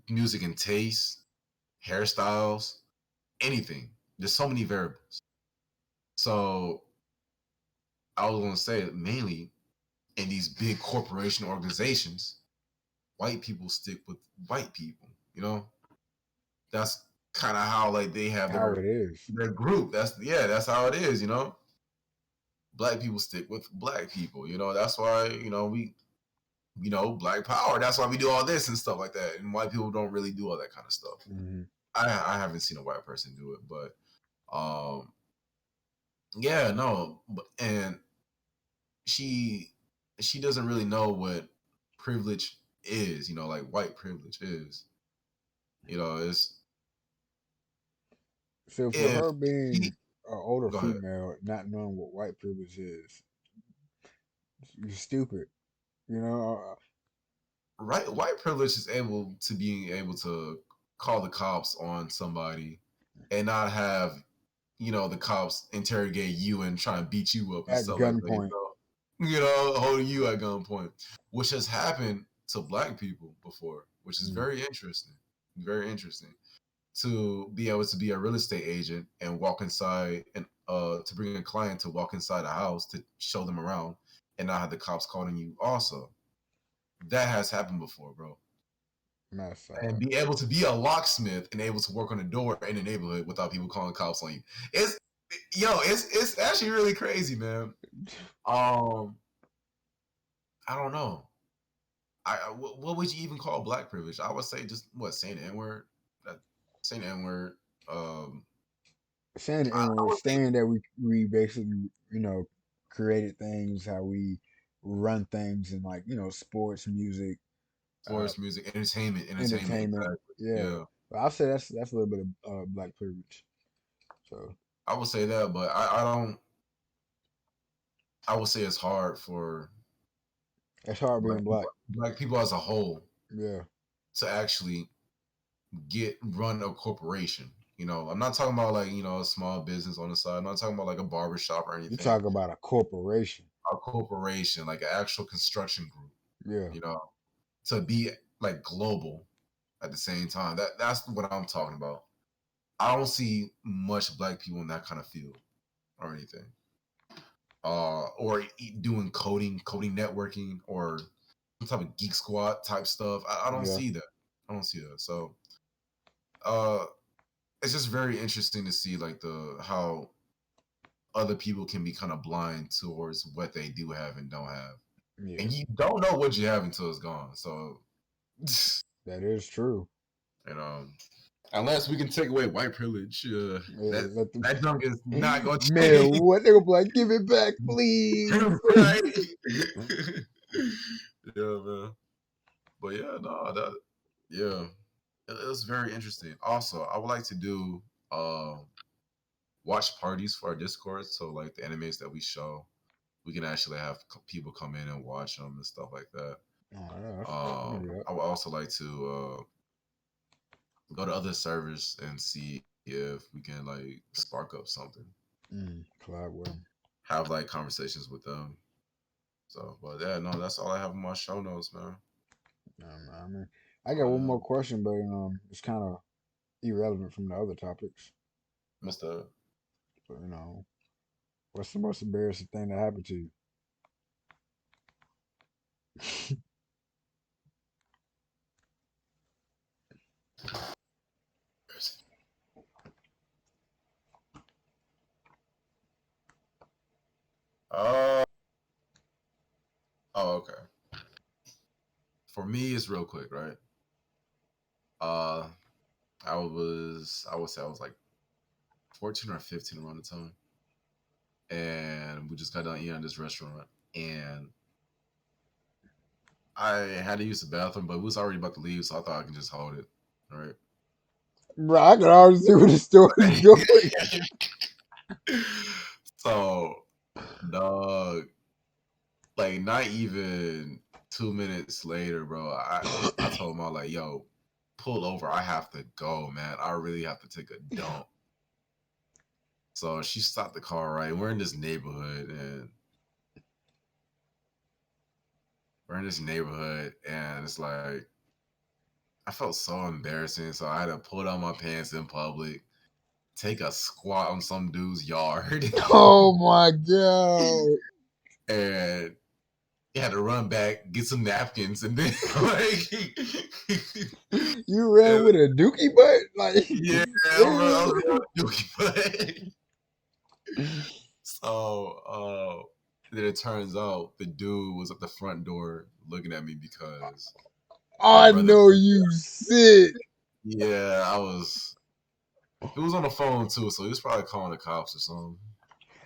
[SPEAKER 1] music and taste, hairstyles, anything. There's so many variables. So I was going to say mainly in these big corporation organizations, white people stick with white people. You know, that's kind of how like they have
[SPEAKER 2] how it is.
[SPEAKER 1] their group. That's how it is. You know, black people stick with black people. You know, that's why black power. That's why we do all this and stuff like that. And white people don't really do all that kind of stuff.
[SPEAKER 2] Mm-hmm.
[SPEAKER 1] I haven't seen a white person do it, but yeah, no, and she doesn't really know what privilege is, you know, like white privilege is. You know, it's
[SPEAKER 2] So for
[SPEAKER 1] if
[SPEAKER 2] her being
[SPEAKER 1] he
[SPEAKER 2] an older
[SPEAKER 1] go ahead.
[SPEAKER 2] female, not knowing what white privilege is, you're stupid. You know,
[SPEAKER 1] Right, white privilege is able to being able to call the cops on somebody and not have, you know, the cops interrogate you and try and beat you up and
[SPEAKER 2] at
[SPEAKER 1] stuff like that,
[SPEAKER 2] gunpoint.
[SPEAKER 1] holding you at gunpoint, which has happened to black people before, which is very interesting. Very interesting to be able to be a real estate agent and walk inside and to bring a client to walk inside a house to show them around and not have the cops calling you also. That has happened before, bro.
[SPEAKER 2] That's
[SPEAKER 1] And be able to be a locksmith and able to work on a door in the neighborhood without people calling cops on you. It's actually really crazy, man. I don't know. What would you even call black privilege? I would say just what saying the N word, saying the N word.
[SPEAKER 2] saying the
[SPEAKER 1] I
[SPEAKER 2] N word,
[SPEAKER 1] would say
[SPEAKER 2] saying that we basically created things, how we run things in like sports, music,
[SPEAKER 1] sports, music, entertainment,
[SPEAKER 2] entertainment.
[SPEAKER 1] exactly.
[SPEAKER 2] Yeah,
[SPEAKER 1] Yeah,
[SPEAKER 2] but I'll say that's a little bit of black privilege. So
[SPEAKER 1] I would say that, but I don't. I would say it's hard for
[SPEAKER 2] It's hard being black.
[SPEAKER 1] black people as a whole
[SPEAKER 2] Yeah.
[SPEAKER 1] to actually run a corporation. You know, I'm not talking about like, you know, a small business on the side. I'm not talking about like a barber shop or
[SPEAKER 2] You
[SPEAKER 1] anything.
[SPEAKER 2] talk about a corporation.
[SPEAKER 1] A corporation, like an actual construction group.
[SPEAKER 2] Yeah.
[SPEAKER 1] You know, to be like global at the same time. That's what I'm talking about. I don't see much black people in that kind of field or anything. Or doing coding networking, or some type of geek squad type stuff. I don't
[SPEAKER 2] Yeah.
[SPEAKER 1] see that. I don't see that. So uh it's just very interesting to see like the how other people can be kind of blind towards what they do have and don't have.
[SPEAKER 2] Yeah.
[SPEAKER 1] And you don't know what you have until it's gone. So
[SPEAKER 2] That is true.
[SPEAKER 1] you know, unless we can take away white privilege,
[SPEAKER 2] Yeah,
[SPEAKER 1] that junk is not gonna
[SPEAKER 2] man,
[SPEAKER 1] change.
[SPEAKER 2] what they gonna be like? Give it back, please.
[SPEAKER 1] Right? Yeah, man. But yeah, no, yeah, it was very interesting. Also, I would like to do watch parties for our Discord. So like the animes that we show, we can actually have people come in and watch them and stuff like that.
[SPEAKER 2] Oh, yeah, I can do that.
[SPEAKER 1] I would also like to go to other servers and see if we can like spark up something.
[SPEAKER 2] Collab with them.
[SPEAKER 1] Have like conversations with them. So, but yeah, no, that's all I have in my show notes, man.
[SPEAKER 2] I mean, I got one more
[SPEAKER 1] Um,
[SPEAKER 2] question, but it's kind of irrelevant from the other topics.
[SPEAKER 1] Mr.
[SPEAKER 2] But what's the most embarrassing thing that happened to you?
[SPEAKER 1] Uh, oh, okay. For me, it's real quick, right? Uh, I would say I was like 14 or 15 around the time, and we just got done eating at this restaurant, and I had to use the bathroom, but we was already about to leave, so I thought I could just hold it. All right.
[SPEAKER 2] Bro, I can already see where the story's going.
[SPEAKER 1] So, dog, like not even 2 minutes later, bro, I told him, I was like, yo, pull over. I have to go, man. I really have to take a dump. So she stopped the car, right? We're in this neighborhood, and it's like I felt so embarrassing. So I had to pull down my pants in public, take a squat on some dude's yard,
[SPEAKER 2] Oh my god!
[SPEAKER 1] and he had to run back, get some napkins, and then like,
[SPEAKER 2] You ran with a dookie butt, like
[SPEAKER 1] yeah, I was doing so. Then it turns out the dude was at the front door looking at me because my
[SPEAKER 2] I
[SPEAKER 1] brother.
[SPEAKER 2] know you sick.
[SPEAKER 1] Yeah, I was. He was on the phone too, so he was probably calling the cops or something.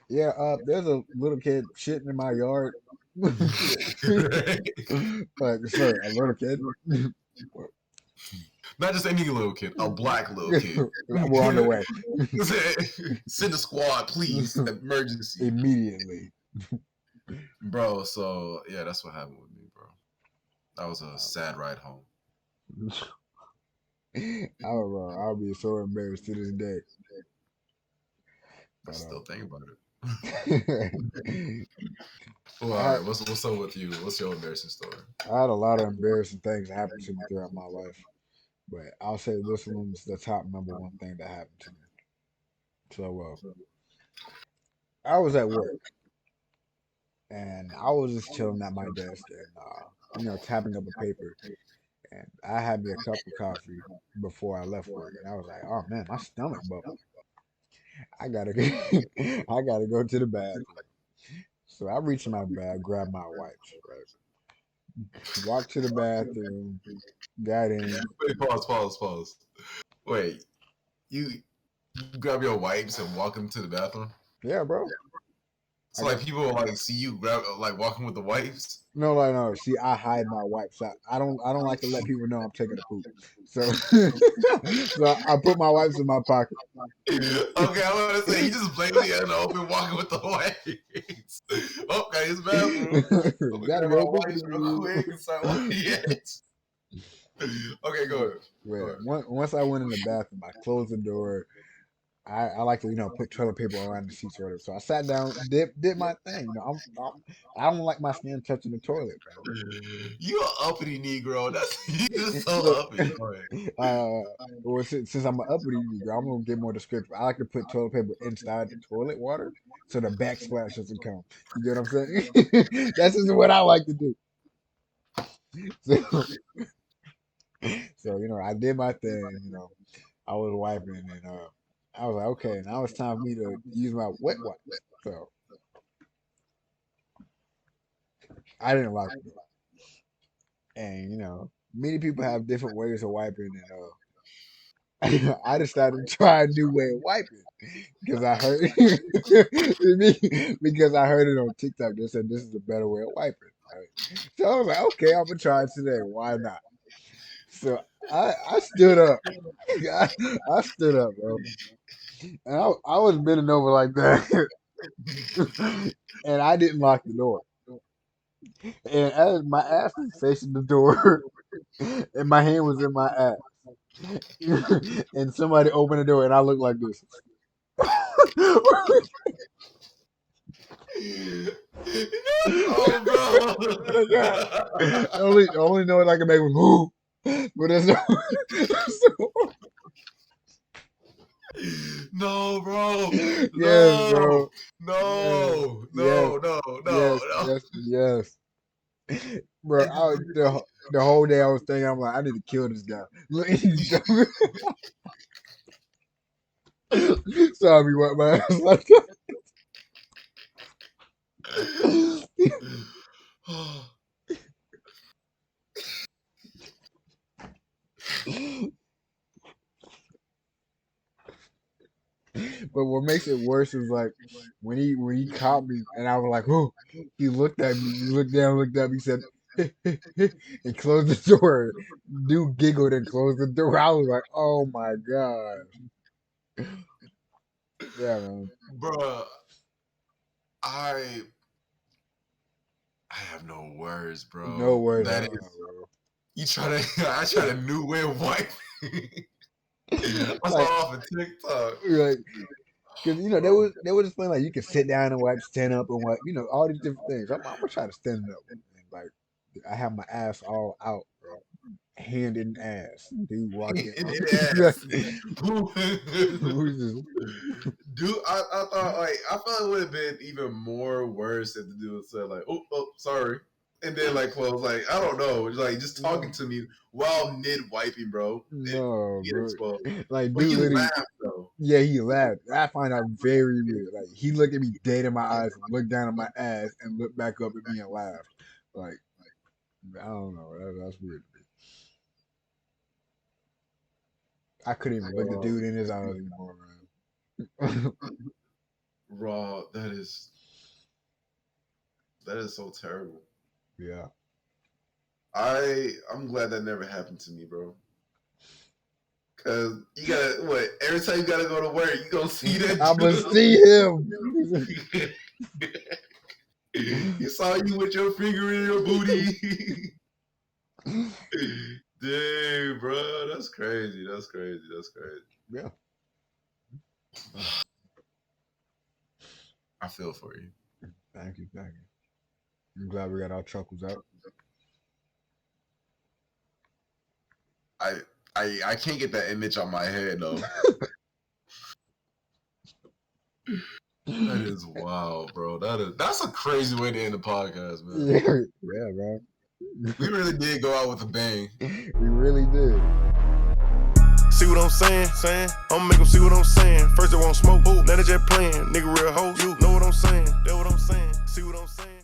[SPEAKER 2] Yeah, there's a little kid shitting in my yard. Like, sir, a little kid.
[SPEAKER 1] Not just any little kid, a black little kid.
[SPEAKER 2] We're on the way.
[SPEAKER 1] Send a squad, please. Emergency.
[SPEAKER 2] Immediately.
[SPEAKER 1] Bro, so yeah, that's what happened with me, bro. That was a sad ride home.
[SPEAKER 2] I'll be so embarrassed to this day.
[SPEAKER 1] I
[SPEAKER 2] But,
[SPEAKER 1] still think about it.
[SPEAKER 2] I
[SPEAKER 1] Well, all right, what's up with you? What's your embarrassing story?
[SPEAKER 2] had a lot of embarrassing things happen to me throughout my life, but I'll say this one's the top number one thing that happened to me. So, I was at work and I was just chilling at my desk and tapping up a paper, and I had me a cup of coffee before I left work, and I was like, oh man, my stomach bubbling. I gotta I gotta go to the bathroom. So I reached in my bag, grabbed my wipes, right? Walked to the bathroom, got in.
[SPEAKER 1] Wait, pause. Wait, you grab your wipes and walk into the bathroom?
[SPEAKER 2] Yeah, bro. I
[SPEAKER 1] So
[SPEAKER 2] got
[SPEAKER 1] like people will like see you grab like walking with the wipes?
[SPEAKER 2] No. See, I hide my wipes. I don't like to let people know I'm taking a poop. So, so I put my wipes in my pocket.
[SPEAKER 1] Okay, I want to say you just blatantly in the open walking with the wipes. Okay, it's bathroom. Let me
[SPEAKER 2] Gotta
[SPEAKER 1] grab my
[SPEAKER 2] go
[SPEAKER 1] wipes real
[SPEAKER 2] poopity.
[SPEAKER 1] quick and start wiping it. Okay, go ahead. Go
[SPEAKER 2] Yeah,
[SPEAKER 1] ahead.
[SPEAKER 2] once I went in the bathroom, I closed the door. I like to put toilet paper around the seats or whatever. So I sat down, did my thing. I don't like my skin touching the toilet,
[SPEAKER 1] You an uppity Negro. That's you just
[SPEAKER 2] man.
[SPEAKER 1] so
[SPEAKER 2] Look,
[SPEAKER 1] uppity. Go ahead.
[SPEAKER 2] well, since I'm an uppity Negro, I'm gonna get more descriptive. I like to put toilet paper inside the toilet water so the backsplash doesn't come. You get what I'm saying? That's just what I like to do. So, I did my thing. I was wiping, and I was like, okay, now it's time for me to use my wet wipes. So I didn't lock the door. And many people have different ways of wiping, and I decided to try a new way of wiping because I heard because I heard it on TikTok. They said this is a better way of wiping. Right? So I was like, okay, I'm gonna try it today. Why not? So I stood up. I stood up, bro, and I was bending over like that, and I didn't lock the door. And as my ass was facing the door, and my hand was in my ass. And somebody opened the door, and I looked like this.
[SPEAKER 1] Oh, bro.
[SPEAKER 2] God. Only noise I can make was whoo, but that's no.
[SPEAKER 1] No, bro.
[SPEAKER 2] Yes,
[SPEAKER 1] No.
[SPEAKER 2] bro. Yes,
[SPEAKER 1] No.
[SPEAKER 2] yes,
[SPEAKER 1] No. No. No.
[SPEAKER 2] yes,
[SPEAKER 1] No.
[SPEAKER 2] yes. Bro, the whole day I was thinking, I'm like, I need to kill this guy. Look, he's saw me wipe my ass like that. But what makes it worse is like when he caught me and I was like, oh, he looked at me, he looked down, looked up, he said, and closed the door. Dude giggled and closed the door. I was like, oh my god, yeah, man,
[SPEAKER 1] Bruh, I have no words,
[SPEAKER 2] no
[SPEAKER 1] bro.
[SPEAKER 2] words at
[SPEAKER 1] That
[SPEAKER 2] all,
[SPEAKER 1] is you try to I tried a new way of wiping.
[SPEAKER 2] bro.
[SPEAKER 1] I saw
[SPEAKER 2] Like,
[SPEAKER 1] it off of TikTok.
[SPEAKER 2] like, because
[SPEAKER 1] Bro.
[SPEAKER 2] they would explain like you can sit down and wipe, stand up and wipe, all these different things. I'm gonna try to stand up and like I have my ass all out, bro. Hand in ass. Dude walking.
[SPEAKER 1] In ass.
[SPEAKER 2] Who's this?
[SPEAKER 1] Dude, I thought like I thought it would have been even more worse if the dude said like, oh, sorry. And then like close, like, I don't know, like just talking to me while mid wiping, bro. And
[SPEAKER 2] No,
[SPEAKER 1] get
[SPEAKER 2] bro.
[SPEAKER 1] exposed.
[SPEAKER 2] Like,
[SPEAKER 1] But he
[SPEAKER 2] dude, literally,
[SPEAKER 1] laughed though.
[SPEAKER 2] yeah, he laughed. I find that very weird. Like, he looked at me dead in my eyes, looked down at my ass, and looked back up at me and laughed. Like, I don't know. That's weird to me. I couldn't even look the dude in his eyes anymore, man.
[SPEAKER 1] Raw, that is so terrible.
[SPEAKER 2] Yeah.
[SPEAKER 1] I'm glad that never happened to me, bro. Cause you gotta what? Every time you gotta go to work, you gonna see that.
[SPEAKER 2] I'm gonna
[SPEAKER 1] dude.
[SPEAKER 2] see him.
[SPEAKER 1] He saw you with your finger in your booty. Dude, bro, that's crazy. That's crazy.
[SPEAKER 2] Yeah.
[SPEAKER 1] I feel for you.
[SPEAKER 2] Thank you. I'm glad we got our chuckles out.
[SPEAKER 1] I can't get that image on my head though. That is wild, bro. That's a crazy way to end the podcast, man.
[SPEAKER 2] Yeah, bro.
[SPEAKER 1] We really did go out with a bang.
[SPEAKER 2] We really did.
[SPEAKER 3] See what I'm saying? I'ma make them see what I'm saying. First they won't smoke, now they just playing. Nigga real hoe, you know what I'm saying? That's what I'm saying. See what I'm saying?